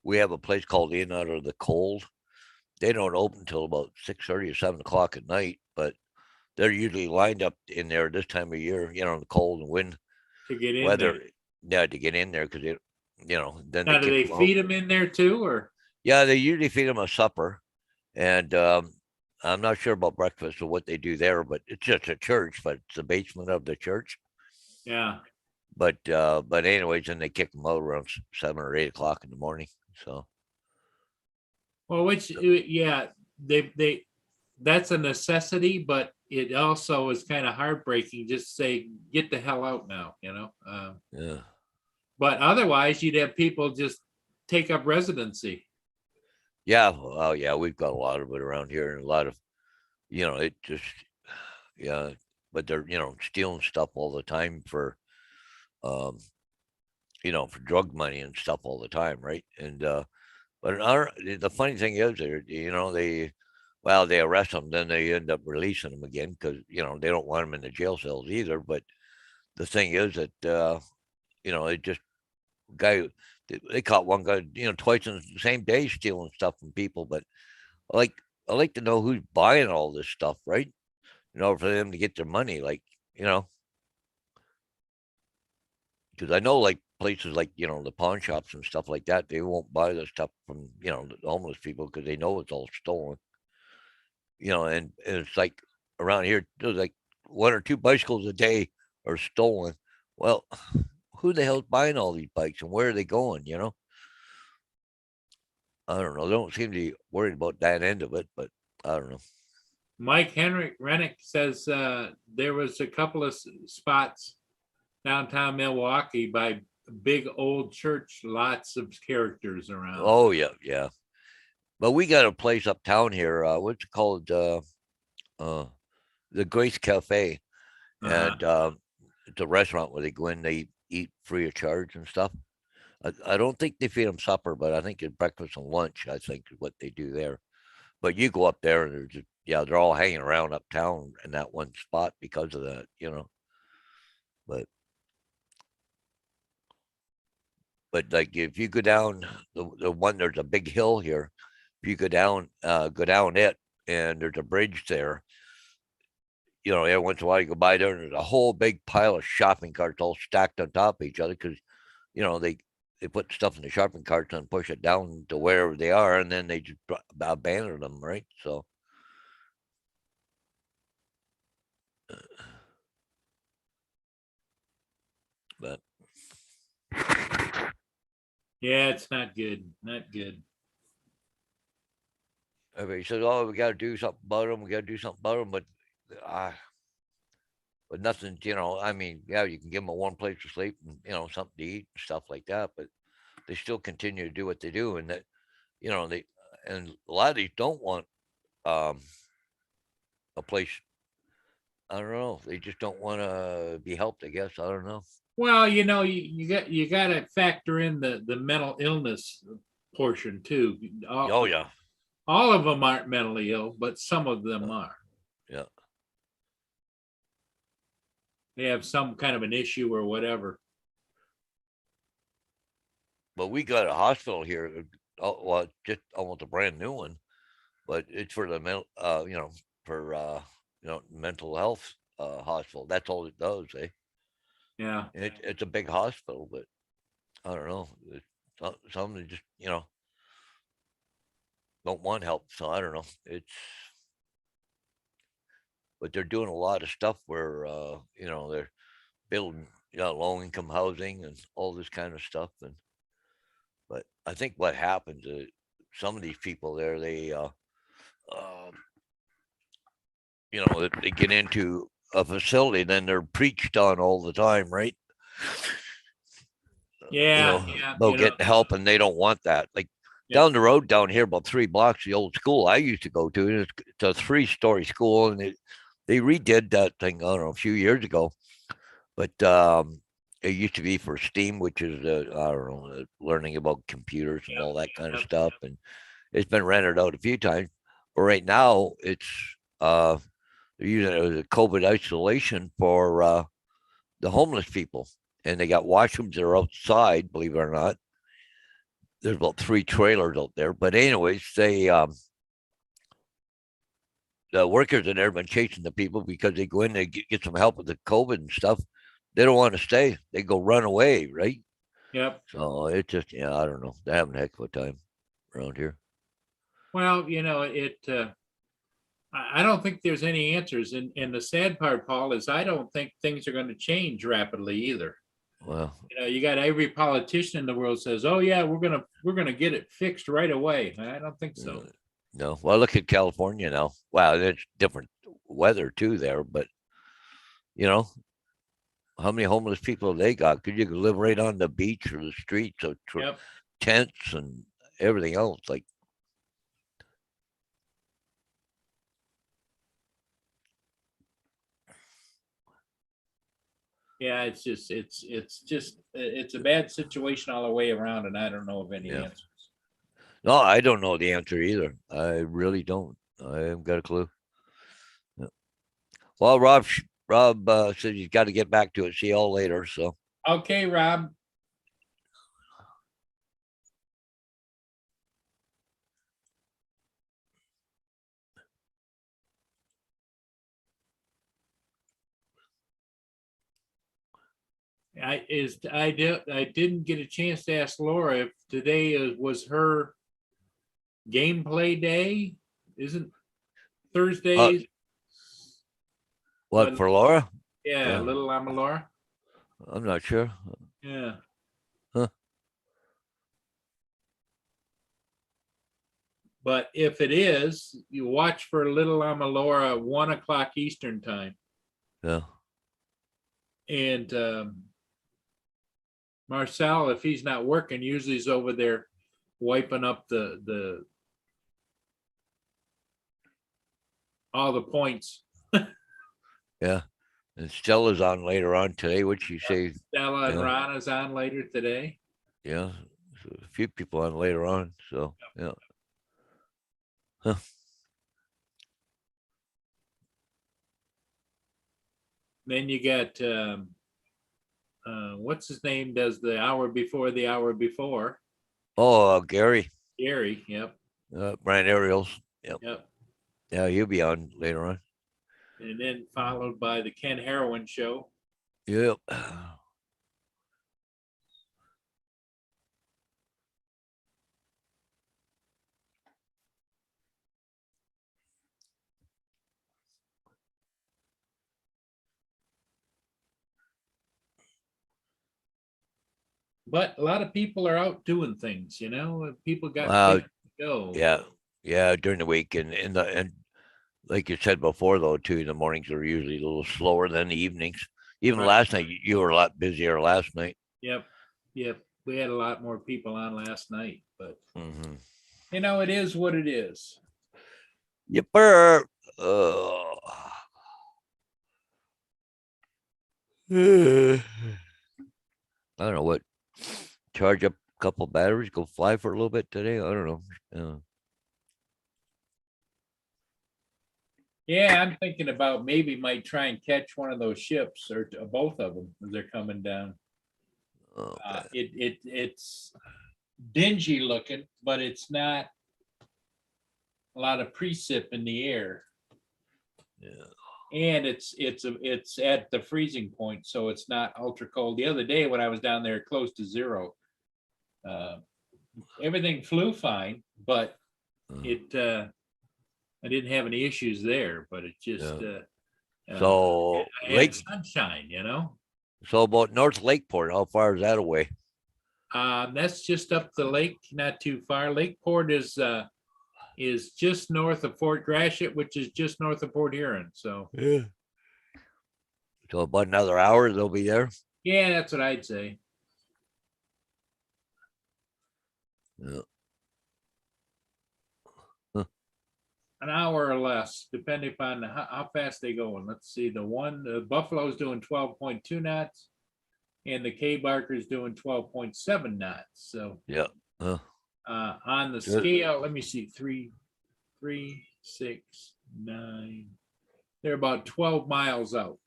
we have a place called In Out of the Cold. They don't open till about 6:30 or 7 o'clock at night, but they're usually lined up in there this time of year, in the cold and wind To get in weather. there. Yeah, to get in there because then Now, do they kick 'em out. feed them in there too, or? Yeah, they usually feed them a supper, and I'm not sure about breakfast or what they do there, but it's just a church, but it's the basement of the church. Yeah. But anyways, then they kick them out around 7 or 8 o'clock in the morning. So Well, yeah, they, that's a necessity, but it also is kind of heartbreaking. Just say, get the hell out now, yeah, But otherwise, you'd have people just take up residency. yeah, oh yeah, we've got a lot of it around here, and a lot of it just yeah, but they're stealing stuff all the time for um for drug money and stuff all the time, right? And but the funny thing is, they arrest them, then they end up releasing them again because they don't want them in the jail cells either. But the thing is that it just guy they caught one guy twice in the same day stealing stuff from people. But I like I like to know who's buying all this stuff, right? For them to get their money, like because I know like places like the pawn shops and stuff like that, they won't buy the stuff from the homeless people because they know it's all stolen. And it's like around here, there's like one or two bicycles a day are stolen. Well, who the hell's buying all these bikes and where are they going? I don't know. They don't seem to be worried about that end of it, but I don't know. Mike Henrik Rennick says there was a couple of spots downtown Milwaukee by big old church, lots of characters around. Oh yeah, yeah. But we got a place uptown here. What's it called? The Grace Cafe, Uh-huh. and it's a restaurant where they go in, they eat free of charge and stuff. I don't think they feed them supper, but I think it's breakfast and lunch. I think is what they do there. But you go up there and they're all hanging around uptown in that one spot because of that. But like if you go down the one, there's a big hill here. If you go down it, and there's a bridge there. Every once in a while you go by there and there's a whole big pile of shopping carts all stacked on top of each other because, they put stuff in the shopping carts and push it down to wherever they are, and then they just abandon them, right? So. But Yeah, it's not good. Not good. everybody says, "Oh, we got to do something about them. We got to do something about them," but nothing. I mean, yeah, you can give them a warm place to sleep and something to eat and stuff like that, but they still continue to do what they do, and that they and a lot of these don't want a place. I don't know. They just don't want to be helped. I guess I don't know. Well, you got to factor in the mental illness portion too. Oh yeah, All of them aren't mentally ill, but some of them are. yeah. They have some kind of an issue or whatever. But we got a hospital here. Well, just almost a brand new one, but it's for the mental, for mental health hospital. That's all it does, eh? Yeah. It's a big hospital, but I don't know. Some they just don't want help, so I don't know. But they're doing a lot of stuff where they're building low income housing and all this kind of stuff. But I think what happens is some of these people there, they if they get into a facility, then they're preached on all the time, right? Yeah. About getting help, and they don't want that. Like down the road down here, about 3 blocks, the old school I used to go to. It's a 3-story school, and they redid that thing, I don't know, a few years ago. But it used to be for STEAM, which is I don't know, learning about computers and all that kind of Yep. stuff. And it's been rented out a few times. But right now, it's they're using it as a COVID isolation for the homeless people, and they got washrooms that are outside. Believe it or not, there's about 3 trailers out there. But anyways, they the workers in there have been chasing the people because they go in and get some help with the COVID and stuff. They don't want to stay. They go run away, right? Yep. So it's just, yeah, I don't know. They're having a heck of a time around here. Well, I don't think there's any answers. And the sad part, Paul, is I don't think things are going to change rapidly either. Well, You got every politician in the world says, "Oh yeah, we're gonna get it fixed right away." I don't think so. no. Well, look at California now. Wow, it's different weather too there, but you know, how many homeless people they got? Could you live right on the beach or the streets or Yep. tents and everything else? Like, Yeah, it's a bad situation all the way around, and I don't know of any Yeah. answers. no, I don't know the answer either. I really don't. I haven't got a clue. Yeah. Well, Rob says he's got to get back to it. See y'all later. So, Okay, Rob. I didn't get a chance to ask Laura if today was her gameplay day. Isn't Thursdays? what But- for Laura? Yeah, little Llama Laura. I'm not sure. Yeah. Huh. But if it is, you watch for Little Llama Laura at 1 o'clock Eastern time. Yeah. And Marcel, if he's not working, usually he's over there wiping up the all the points. Yeah. And Stella's on later on today. What'd she say? Stella and Yeah. Rana's on later today. Yeah. So a few people on later on. So, yeah. Huh. Then you got what's his name does the hour before the hour before. Oh, Gary. Gary, yep, Brian Ariels. Yep. yep. Yeah, he'll be on later on. And then followed by the Ken Heroin show. Yep. But a lot of people are out doing things, people got Wow. places to go. Yeah. Yeah. During the week. And like you said before, though, too, the mornings are usually a little slower than the evenings. Even Right. last night, you were a lot busier last night. Yep, yep. We had a lot more people on last night, but Mm-hmm. it is what it is. Yipper. I don't know what. Charge up a couple batteries, go fly for a little bit today. I don't know. Yeah, I'm thinking about maybe might try and catch one of those ships or both of them as they're coming down. Oh, It's dingy looking, but it's not a lot of precip in the air. yeah. And it's at the freezing point, so it's not ultra cold. The other day when I was down there close to zero, everything flew fine, but I didn't have any issues there, but it just So I had Lake. sunshine, So about North Lakeport, how far is that away? That's just up the lake, not too far. Lakeport is just north of Fort Gratiot, which is just north of Port Huron. So Yeah. So about another hour, they'll be there. yeah, that's what I'd say. Yeah. an hour or less, depending upon how fast they going. Let's see, the Buffalo's doing 12.2 knots. And the K Barker's doing 12.7 knots. So Yeah. on the Good. scale, let me see, 3, 6, 9. They're about 12 miles out.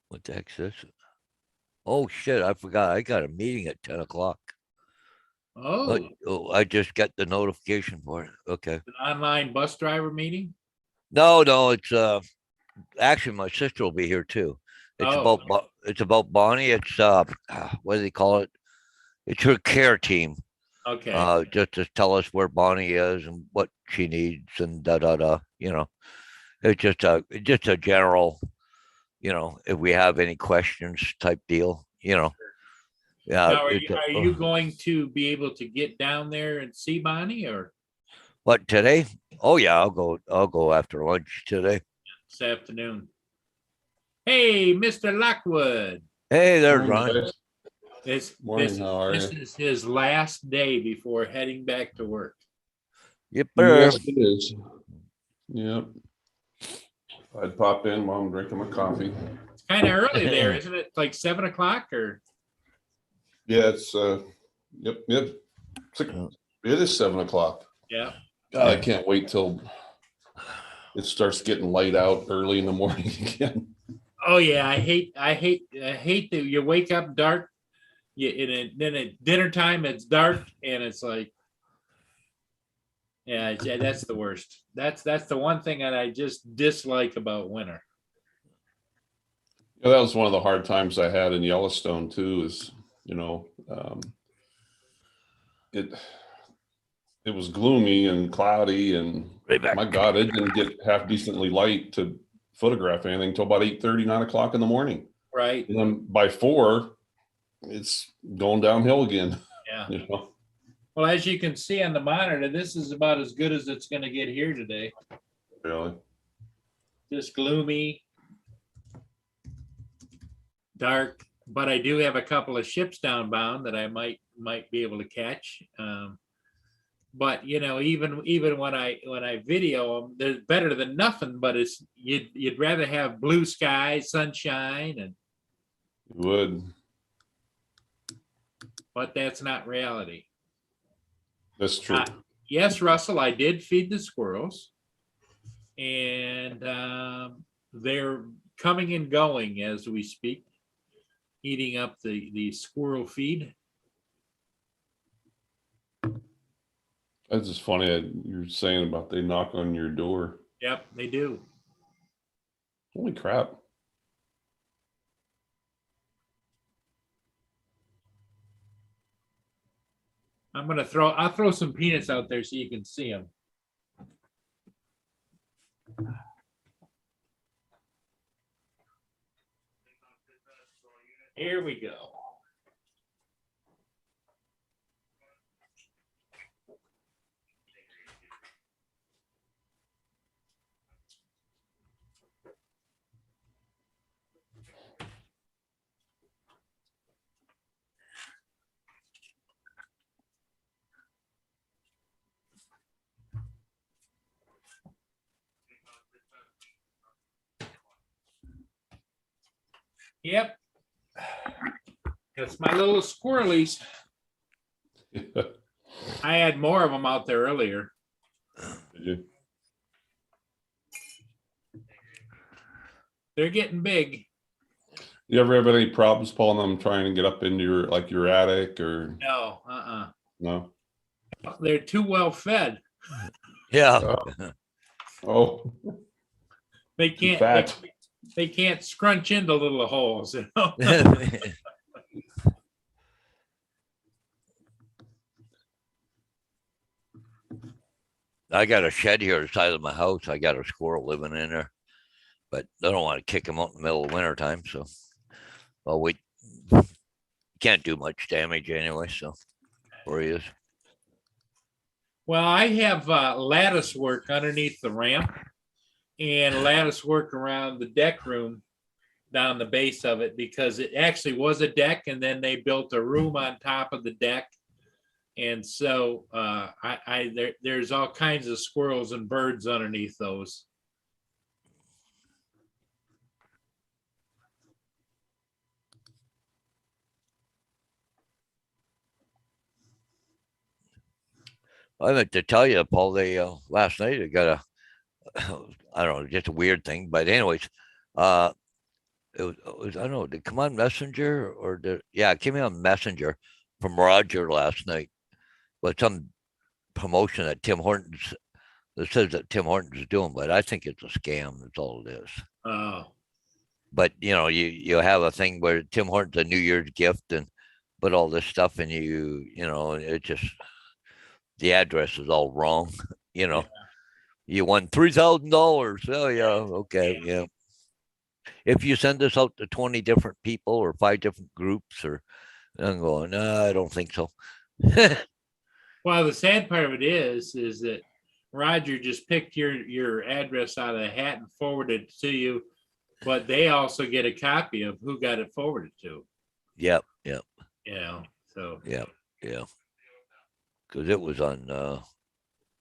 What the heck's this? Oh shit! I forgot. I got a meeting at 10 o'clock. Oh, Oh, I just got the notification for it. Okay. an online bus driver meeting? No, it's actually my sister will be here too. It's Oh. about Bonnie. It's what do they call it? It's her care team. Okay, Just to tell us where Bonnie is and what she needs and da da da. You know, it's just a general, if we have any questions type deal. Yeah. now are you going to be able to get down there and see Bonnie or What today? Oh yeah, I'll go after lunch today. this afternoon? Hey, Mr. Lockwood. Hey, there's Morning, Ron. guys. This Morning, how are this you? is his last day before heading back to work. Yipper. Yes, it is. Yep. I'd pop in while I'm drinking my coffee. It's kind of early there, isn't it? Like 7 o'clock or? Yeah, it's, yep. Yeah. It is 7 o'clock. Yeah. God, I can't wait till it starts getting light out early in the morning again. Oh yeah, I hate that you wake up dark. Then at dinner time it's dark and it's like, yeah, that's the worst. That's the one thing that I just dislike about winter. Yeah, that was one of the hard times I had in Yellowstone too, is, it was gloomy and cloudy and Right back. my God, it didn't get half decently light to photograph anything until about 8:30, 9 o'clock in the morning. Right. And then by 4, it's going downhill again. Yeah. Well, as you can see on the monitor, this is about as good as it's going to get here today. Really. Just gloomy, dark, but I do have a couple of ships downbound that I might be able to catch. But even when I video them, they're better than nothing. But it's you'd rather have blue skies, sunshine, and You would. but that's not reality. That's true. Yes, Russell, I did feed the squirrels, and they're coming and going as we speak, eating up the squirrel feed. That's just funny that you're saying about they knock on your door. Yep, they do. Holy crap. I'll throw some peanuts out there so you can see them. Here we go. Yep. That's my little squirrelies. I had more of them out there earlier. You- They're getting big. You ever have any problems pulling them trying to get up into your attic or No, no? They're too well fed. Yeah. Oh, They too can't. fat. They can't scrunch into little holes. I got a shed here at the side of my house. I got a squirrel living in there, but I don't want to kick him out in the middle of winter time. So, well, we can't do much damage anyway. So, where he is. Well, I have lattice work underneath the ramp and lattice work around the deck room down the base of it because it actually was a deck and then they built a room on top of the deck And so there's all kinds of squirrels and birds underneath those. I meant to tell you, Paul, they last night I got a I don't know, just a weird thing. But anyways, uh it was I don't know, did it come on Messenger or it came in on Messenger from Roger last night. But some promotion that Tim Hortons that says that Tim Hortons is doing, but I think it's a scam. That's all it is. Oh, But you have a thing where Tim Hortons a New Year's gift and put all this stuff and it just the address is all wrong. You won $3,000. Oh yeah, okay, yeah. If you send this out to 20 different people or 5 different groups, or I'm going, no, I don't think so. well, the sad part of it is that Roger just picked your address out of the hat and forwarded it to you, but they also get a copy of who got it forwarded to. Yep. So Yeah. Because it was on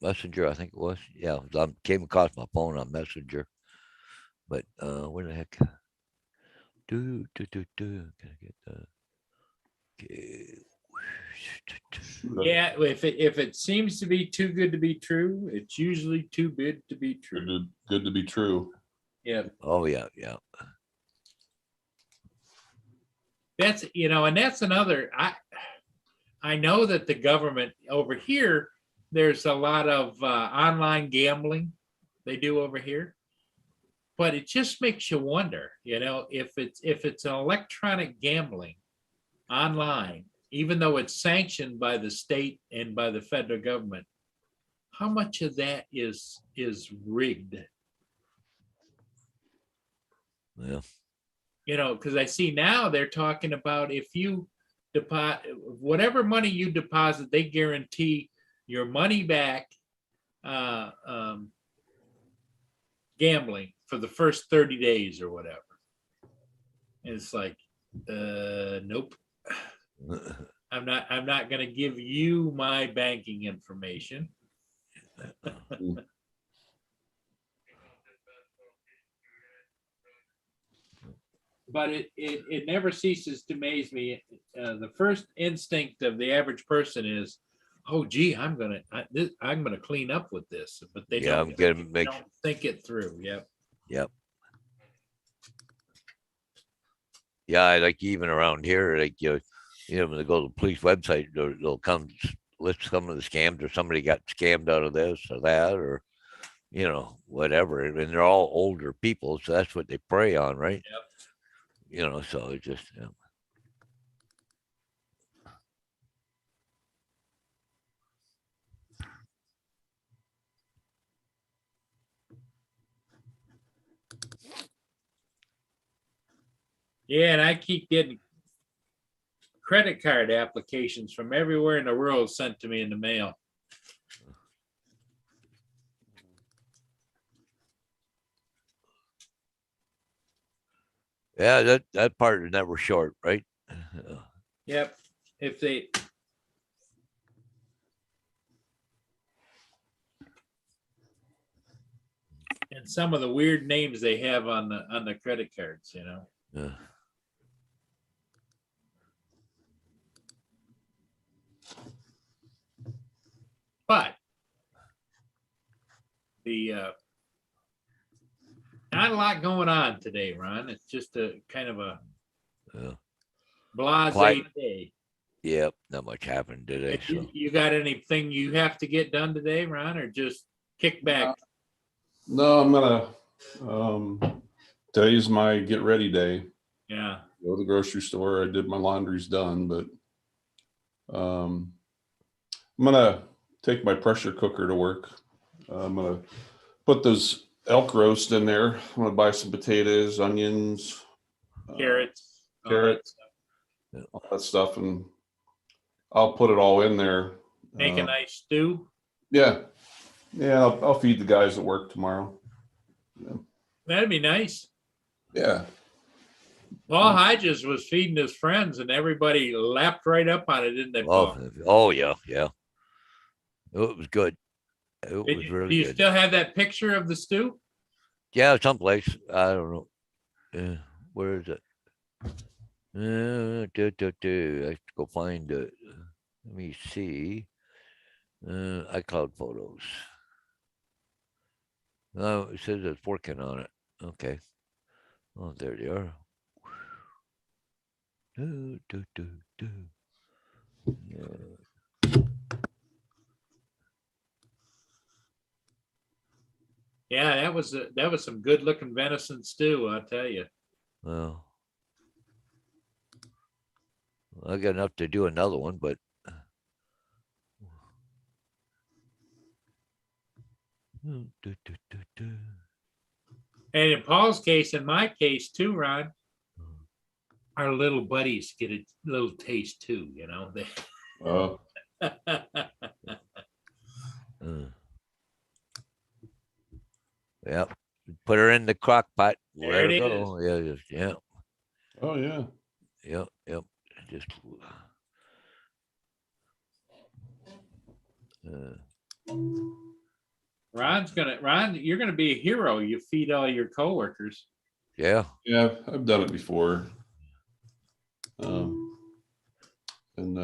Messenger, I think it was. Yeah, it was came across my phone on Messenger. But where the heck? Can I get the? Okay. yeah, if it seems to be too good to be true, it's usually too good to be true. Good to be true. Yeah. Oh yeah. That's and that's another. I know that the government over here, there's a lot of online gambling they do over here, but it just makes you wonder, if it's an electronic gambling online, even though it's sanctioned by the state and by the federal government, how much of that is rigged? Yeah. Because I see now they're talking about if you deposit whatever money you deposit, they guarantee your money back gambling for the first 30 days or whatever. And it's like, nope. I'm not going to give you my banking information. But it never ceases to amaze me. The first instinct of the average person is, oh gee, I'm gonna clean up with this, but they I'm don't, gonna make. don't think it through. Yep. Yeah, like even around here, like when they go to the police website, they'll come list some of the scams, or somebody got scammed out of this or that, or whatever. And they're all older people, so that's what they prey on, right? Yep. So it just. Yeah, and I keep getting credit card applications from everywhere in the world sent to me in the mail. Yeah, that part is never short, right? Yep. If they and some of the weird names they have on the credit cards, Yeah. But the not a lot going on today, Ron. It's just a kind of a blasé day. Yep, not much happened today. So. You got anything you have to get done today, Ron, or just kick back? No, I'm gonna. Today's my get ready day. Yeah. Go to the grocery store. I did my laundry's done, but I'm gonna take my pressure cooker to work. I'm gonna put those elk roast in there. I'm gonna buy some potatoes, onions, Carrots. all that stuff, and I'll put it all in there. Make a nice stew. Yeah. I'll feed the guys at work tomorrow. That'd be nice. Yeah. Paul Hodges was feeding his friends and everybody lapped right up on it, didn't they, Paul? Oh yeah, yeah. It was good. It Do was you really good. still have that picture of the stew? Yeah, someplace. I don't know. Where is it? I have to go find it. Let me see. iCloud photos. Oh, it says it's working on it. Okay. Oh, there they are. Yeah. Yeah, that was some good looking venison stew, I'll tell you. Well, I got enough to do another one, but And in Paul's case, in my case too, Ron, our little buddies get a little taste too, you know. Uh, yeah. Put her in the crock pot. There Let her it go. Yeah. oh yeah. Yep. Just Ron, you're gonna be a hero. You feed all your coworkers. yeah. Yeah, I've done it before. And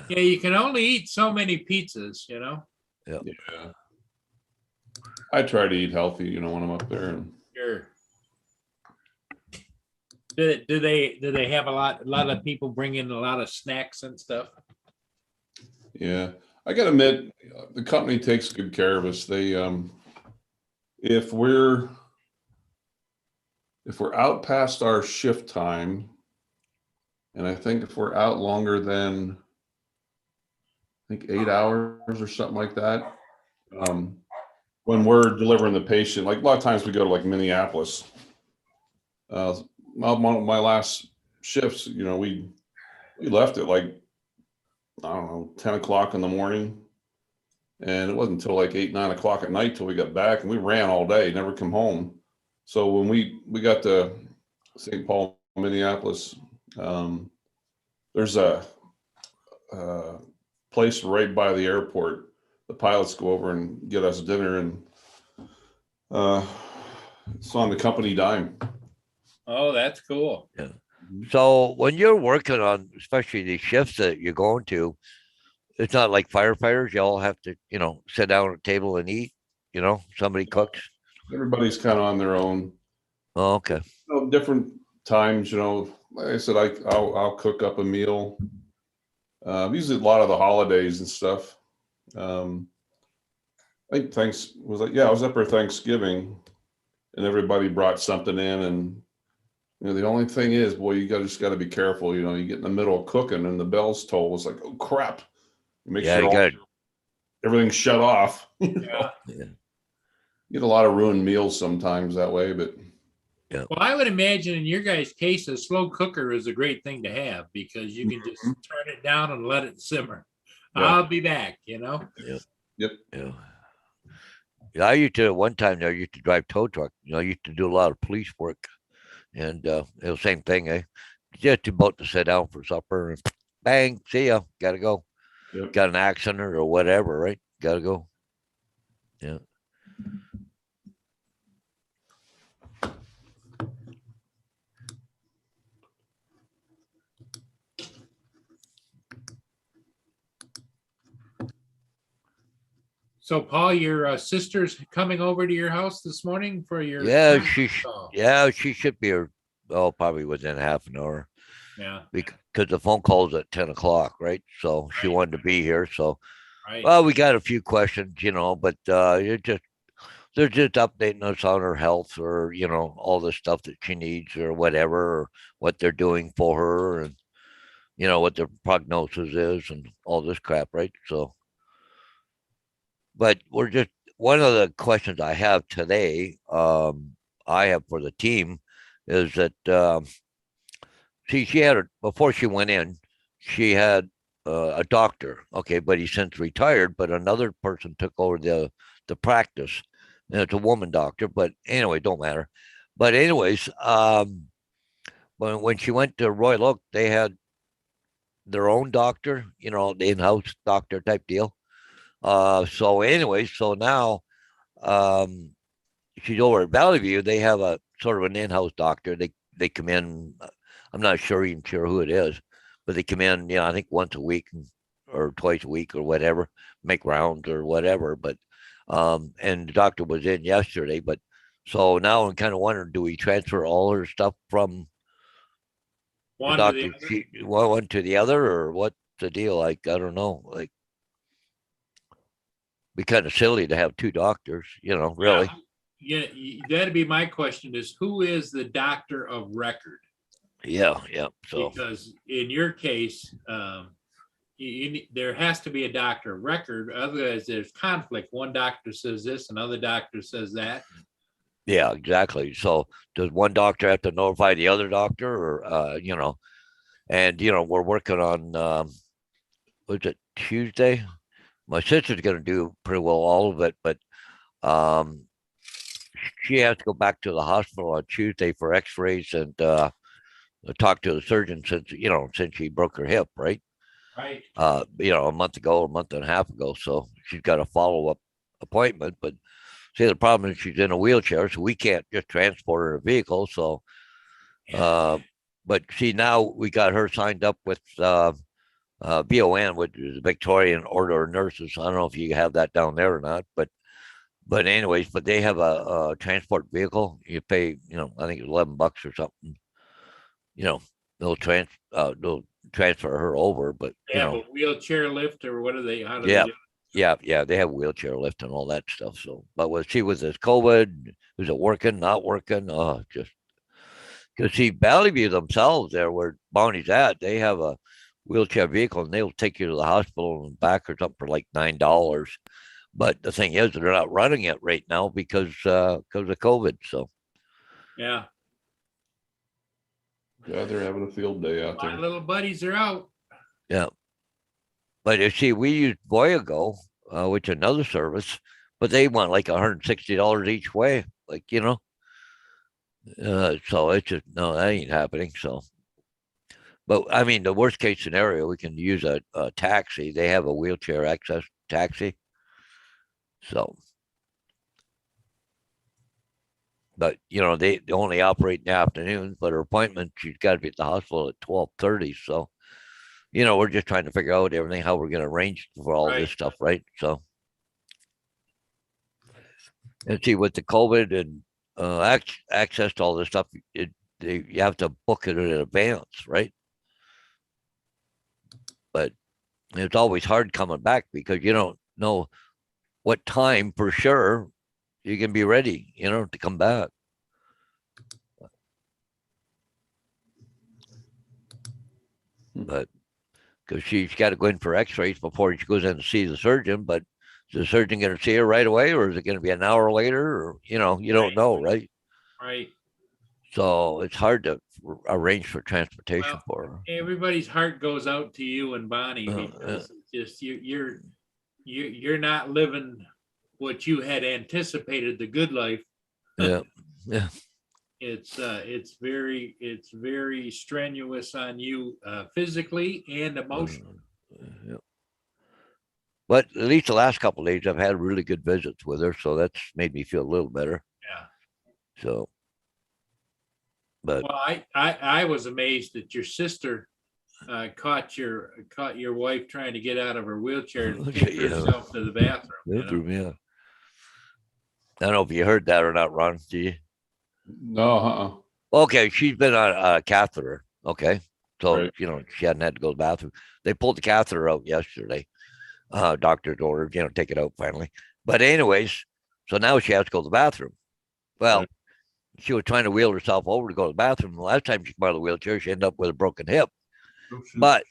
Yeah, you can only eat so many pizzas, you know. yeah, I try to eat healthy, you know, when I'm up there. And Sure. Do they have a lot of people bring in a lot of snacks and stuff? yeah, I gotta admit, the company takes good care of us. They, if we're out past our shift time, and I think if we're out longer than, I think 8 hours or something like that, when we're delivering the patient, like a lot of times we go to like Minneapolis. My last shifts, you know, we left at like, I don't know, 10 o'clock in the morning. And it wasn't until like 8, 9 o'clock at night till we got back, and we ran all day, never come home. So when we got to St. Paul, Minneapolis, there's a place right by the airport. The pilots go over and get us dinner, and it's on the company dime. Oh, that's cool. So when you're working on, especially the shifts that you're going to, it's not like firefighters. You all have to, sit down at a table and eat. Somebody cooks. Everybody's kind of on their own. Oh, okay. Different times, like I said, I'll cook up a meal. Usually a lot of the holidays and stuff. I think I was up for Thanksgiving, and everybody brought something in, and the only thing is, boy, you just got to be careful. You get in the middle of cooking and the bells toll. It's like, oh crap! Make sure everything's shut off. Yeah. Yeah. Get a lot of ruined meals sometimes that way, but Well, I would imagine in your guys' case, a slow cooker is a great thing to have because you can just turn it down and let it simmer. Yeah. I'll be back, Yep. Yeah. Yeah, I used to one time there. I used to drive tow truck. I used to do a lot of police work, and it was the same thing. Just about to sit down for supper, and bang, see ya. Gotta go. Yep. Got an accident or whatever, right? Gotta go. Yeah. So, Paul, your sister's coming over to your house this morning for your Yeah, conference? she should be here. Oh, probably within half an hour. Yeah, Because the phone call's at 10 o'clock, right? So she Right. wanted to be here. So, right. well, we got a few questions, but they're just updating us on her health, or all the stuff that she needs or whatever, or what they're doing for her, and what their prognosis is and all this crap, right? So, but one of the questions I have today, I have for the team, is that she had before she went in, she had a doctor, okay, but he's since retired. But another person took over the practice, and it's a woman doctor. But anyway, don't matter. But anyways, when she went to Royal Oak, they had their own doctor, you know, the in-house doctor type deal. So anyways, so now um she's over at Valley View. They have a sort of an in-house doctor. They come in. I'm not even sure who it is, but they come in. You know, I think once a week or twice a week or whatever, make rounds or whatever. But and the doctor was in yesterday. But so now I'm kind of wondering, do we transfer all her stuff from the One to the doctor other. one to the other, or what's the deal? Like I don't know. Like be kind of silly to have two doctors. You know, really. Yeah, that'd be my question is who is the doctor of record? Yeah. So Because in your case, there has to be a doctor of record. Otherwise, there's conflict. One doctor says this, another doctor says that. yeah, exactly. So does one doctor have to notify the other doctor, or you know? And you know, we're working on was it Tuesday? My sister's going to do pretty well all of it, but um, she has to go back to the hospital on Tuesday for X-rays and talk to the surgeon since she broke her hip, right? Right. You know, a month and a half ago. So she's got a follow-up appointment. But see, the problem is she's in a wheelchair, so we can't just transport her in a vehicle. So, but see, now we got her signed up with VON, which is the Victorian Order of Nurses. I don't know if you have that down there or not, but anyways, but they have a transport vehicle. You pay, you know, I think it's $11 or something. You know, they'll transfer her over, but They have a wheelchair lift or what are they? How do yeah, they do? yeah, they have wheelchair lift and all that stuff. So, but with this COVID, is it working? Not working? Just because see, Valley View themselves, there where Bonnie's at, they have a wheelchair vehicle and they'll take you to the hospital and back or something for like $9. But the thing is, they're not running it right now because of COVID. So Yeah. Yeah, they're having a field day out My there. little buddies are out. yeah. But you see, we use Voyago, which is another service, but they want like $160 each way. Like, you know, so it's just, no, that ain't happening. So, but I mean, the worst case scenario, we can use a taxi. They have a wheelchair access taxi. So, but you know, they only operate in the afternoons, but her appointment, she's got to be at the hospital at 12:30. So, you know, we're just trying to figure out everything, how we're going to arrange for all Right. this stuff, right? So, and see with the COVID and access to all this stuff, you have to book it in advance, right? But it's always hard coming back because you don't know what time for sure you can be ready, you know, to come back. But because she's got to go in for X-rays before she goes in to see the surgeon, but is the surgeon going to see her right away, or is it going to be an hour later, or you know, you don't know, right? Right. So it's hard to arrange for transportation Well, for her. Everybody's heart goes out to you and Bonnie Oh, because it's just you're not living what you had anticipated, the good life. Yeah. It's very strenuous on you physically and emotionally. Yeah. But at least the last couple of days, I've had really good visits with her, so that's made me feel a little better. Yeah. So, but Well, I was amazed that your sister caught your wife trying to get out of her wheelchair and take Yeah. herself to the bathroom. you know? bathroom, yeah. I don't know if you heard that or not, Ron. Do you? No, Okay, she's been on a catheter. Okay, so Right. you know she hadn't had to go to the bathroom. They pulled the catheter out yesterday. Doctor's ordered, you know, take it out finally. But anyways, so now she has to go to the bathroom. Well, Right. she was trying to wheel herself over to go to the bathroom. The last time she came out of the wheelchair, she ended up with a broken hip. But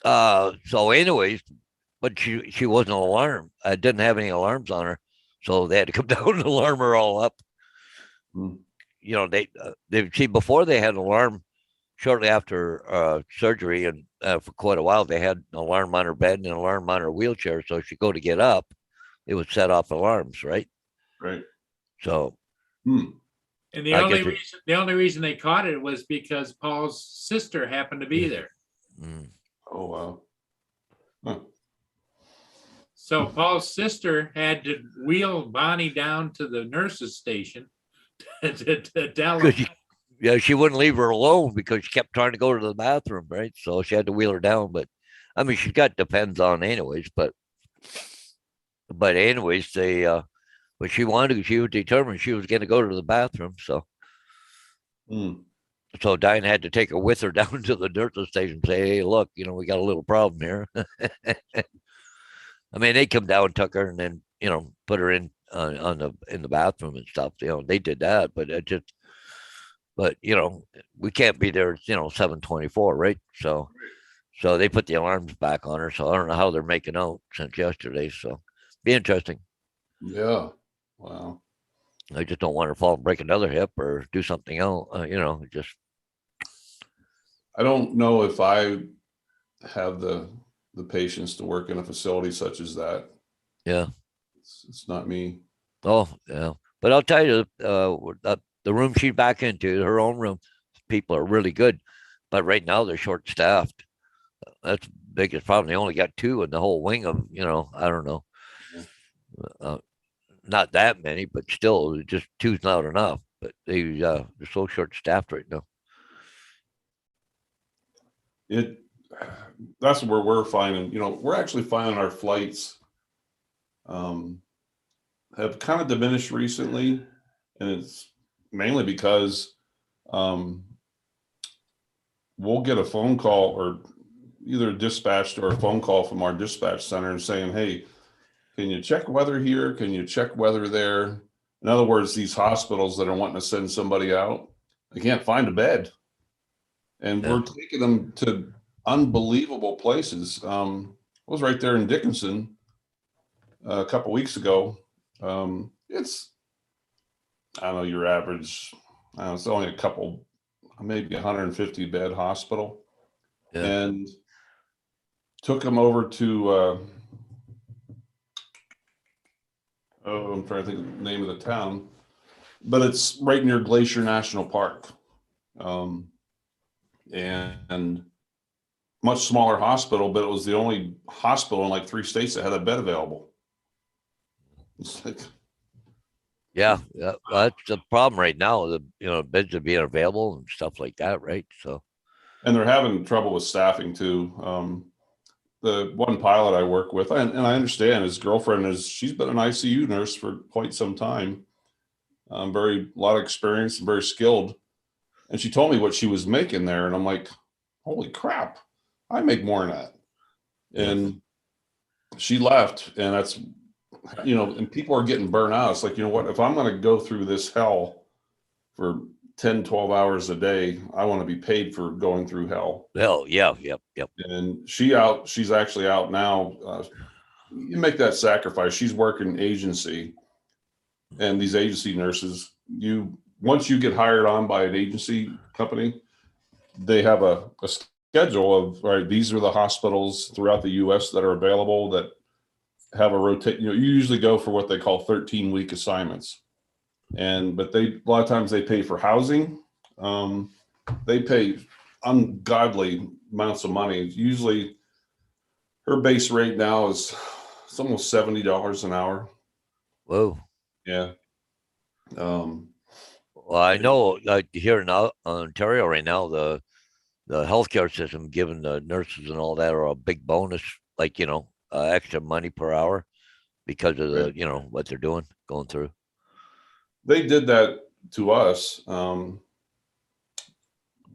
so anyways, but she wasn't alarmed. I didn't have any alarms on her, so they had to come down and alarm her all up. Hmm. You know, they see before they had an alarm shortly after surgery, and for quite a while they had an alarm on her bed and an alarm on her wheelchair. So she go to get up, it would set off alarms, right? Right. So, Hmm. And the I only guess it- reason, the only reason they caught it was because Paul's sister happened to be there. Mm. Oh, wow. Huh. So Paul's sister had to wheel Bonnie down to the nurse's station to tell him. Yeah, she wouldn't leave her alone because she kept trying to go to the bathroom, right? So she had to wheel her down. But I mean, she's got depends on anyways. But anyways, but she wanted to. She was determined she was going to go to the bathroom. Mm. So Diane had to take her with her down to the nurse's station and say, "Hey, look, we got a little problem here." I mean, they come down, took her, and then put her in in the bathroom and stuff. They did that, but we can't be there. 7:24, right? So they put the alarms back on her. So I don't know how they're making out since yesterday. So be interesting. Yeah. Wow. I just don't want her to fall and break another hip or do something else. Just I don't know if I have the patience to work in a facility such as that. yeah. It's not me. Oh yeah. But I'll tell you, the room she's back into, her own room, people are really good. But right now they're short staffed. That's the biggest problem. They only got 2 in the whole wing of, I don't know. Not that many, but still just 2's not enough. But they're so short staffed right now. That's where we're finding, we're actually finding our flights have kind of diminished recently. And it's mainly because we'll get a phone call or either dispatched or a phone call from our dispatch center and saying, hey, can you check weather here? Can you check weather there? In other words, these hospitals that are wanting to send somebody out, they can't find a bed. And Yeah. we're taking them to unbelievable places. I was right there in Dickinson a couple weeks ago. It's, I don't know, your average, it's only a couple, maybe 150 bed hospital. Yeah. And took them over to, I'm trying to think of the name of the town, but it's right near Glacier National Park. And much smaller hospital, but it was the only hospital in like 3 states that had a bed available. It's like, Yeah, well, that's the problem right now. The beds are being available and stuff like that, right? So and they're having trouble with staffing too. The one pilot I work with, and I understand his girlfriend she's been an ICU nurse for quite some time. A lot of experience and very skilled. And she told me what she was making there. And I'm like, holy crap, I make more than that. Yeah. And she left, and that's, and people are getting burnt out. It's like, what, if I'm going to go through this hell for 10, 12 hours a day, I want to be paid for going through hell. yeah, yep. And she's actually out now. You make that sacrifice. She's working agency, and these agency nurses, once you get hired on by an agency company, they have a schedule of, all right, these are the hospitals throughout the US that are available that have a rotate. You usually go for what they call 13-week assignments. But a lot of times they pay for housing. They pay ungodly amounts of money. Usually her base rate now it's almost $70 an hour. Whoa. Yeah. Well, I know here in Ontario right now, the healthcare system giving the nurses and all that are a big bonus, like extra money per hour because of the what they're going through. They did that to us the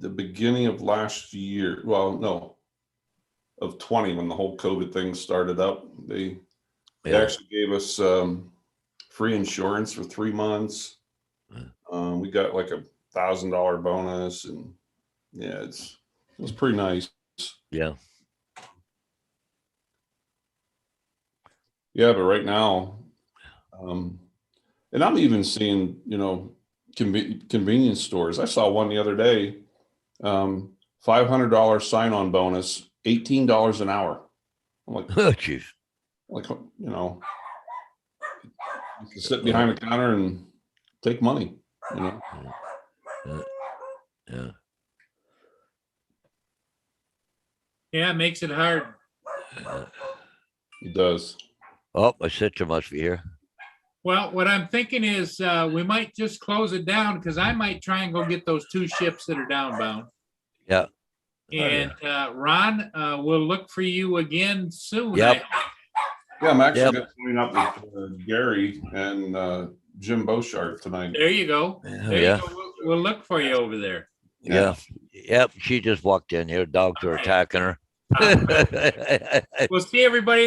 beginning of last year. Well, no, of 20, when the whole COVID thing started up. They actually gave us free insurance for 3 months. We got like $1,000 bonus, and it was pretty nice. Yeah. Yeah, but right now, and I'm even seeing, convenience stores. I saw one the other day, $500 sign-on bonus, $18 an hour. I'm like, Oh, jeez. you sit behind the counter and take money. You know, Yeah. Yeah, it makes it hard. it does. Oh, my sister must be here. Well, what I'm thinking is we might just close it down because I might try and go get those 2 ships that are downbound. Yeah. And Ron, we'll look for you again soon. Yep. Yeah, I'm actually Yep. going to meet up with Gary and Jim Boshart tonight. There you go. There Yeah. you go. We'll look for you over there. Yeah. Yep. She just walked in here. Dogs are attacking her. We'll see everybody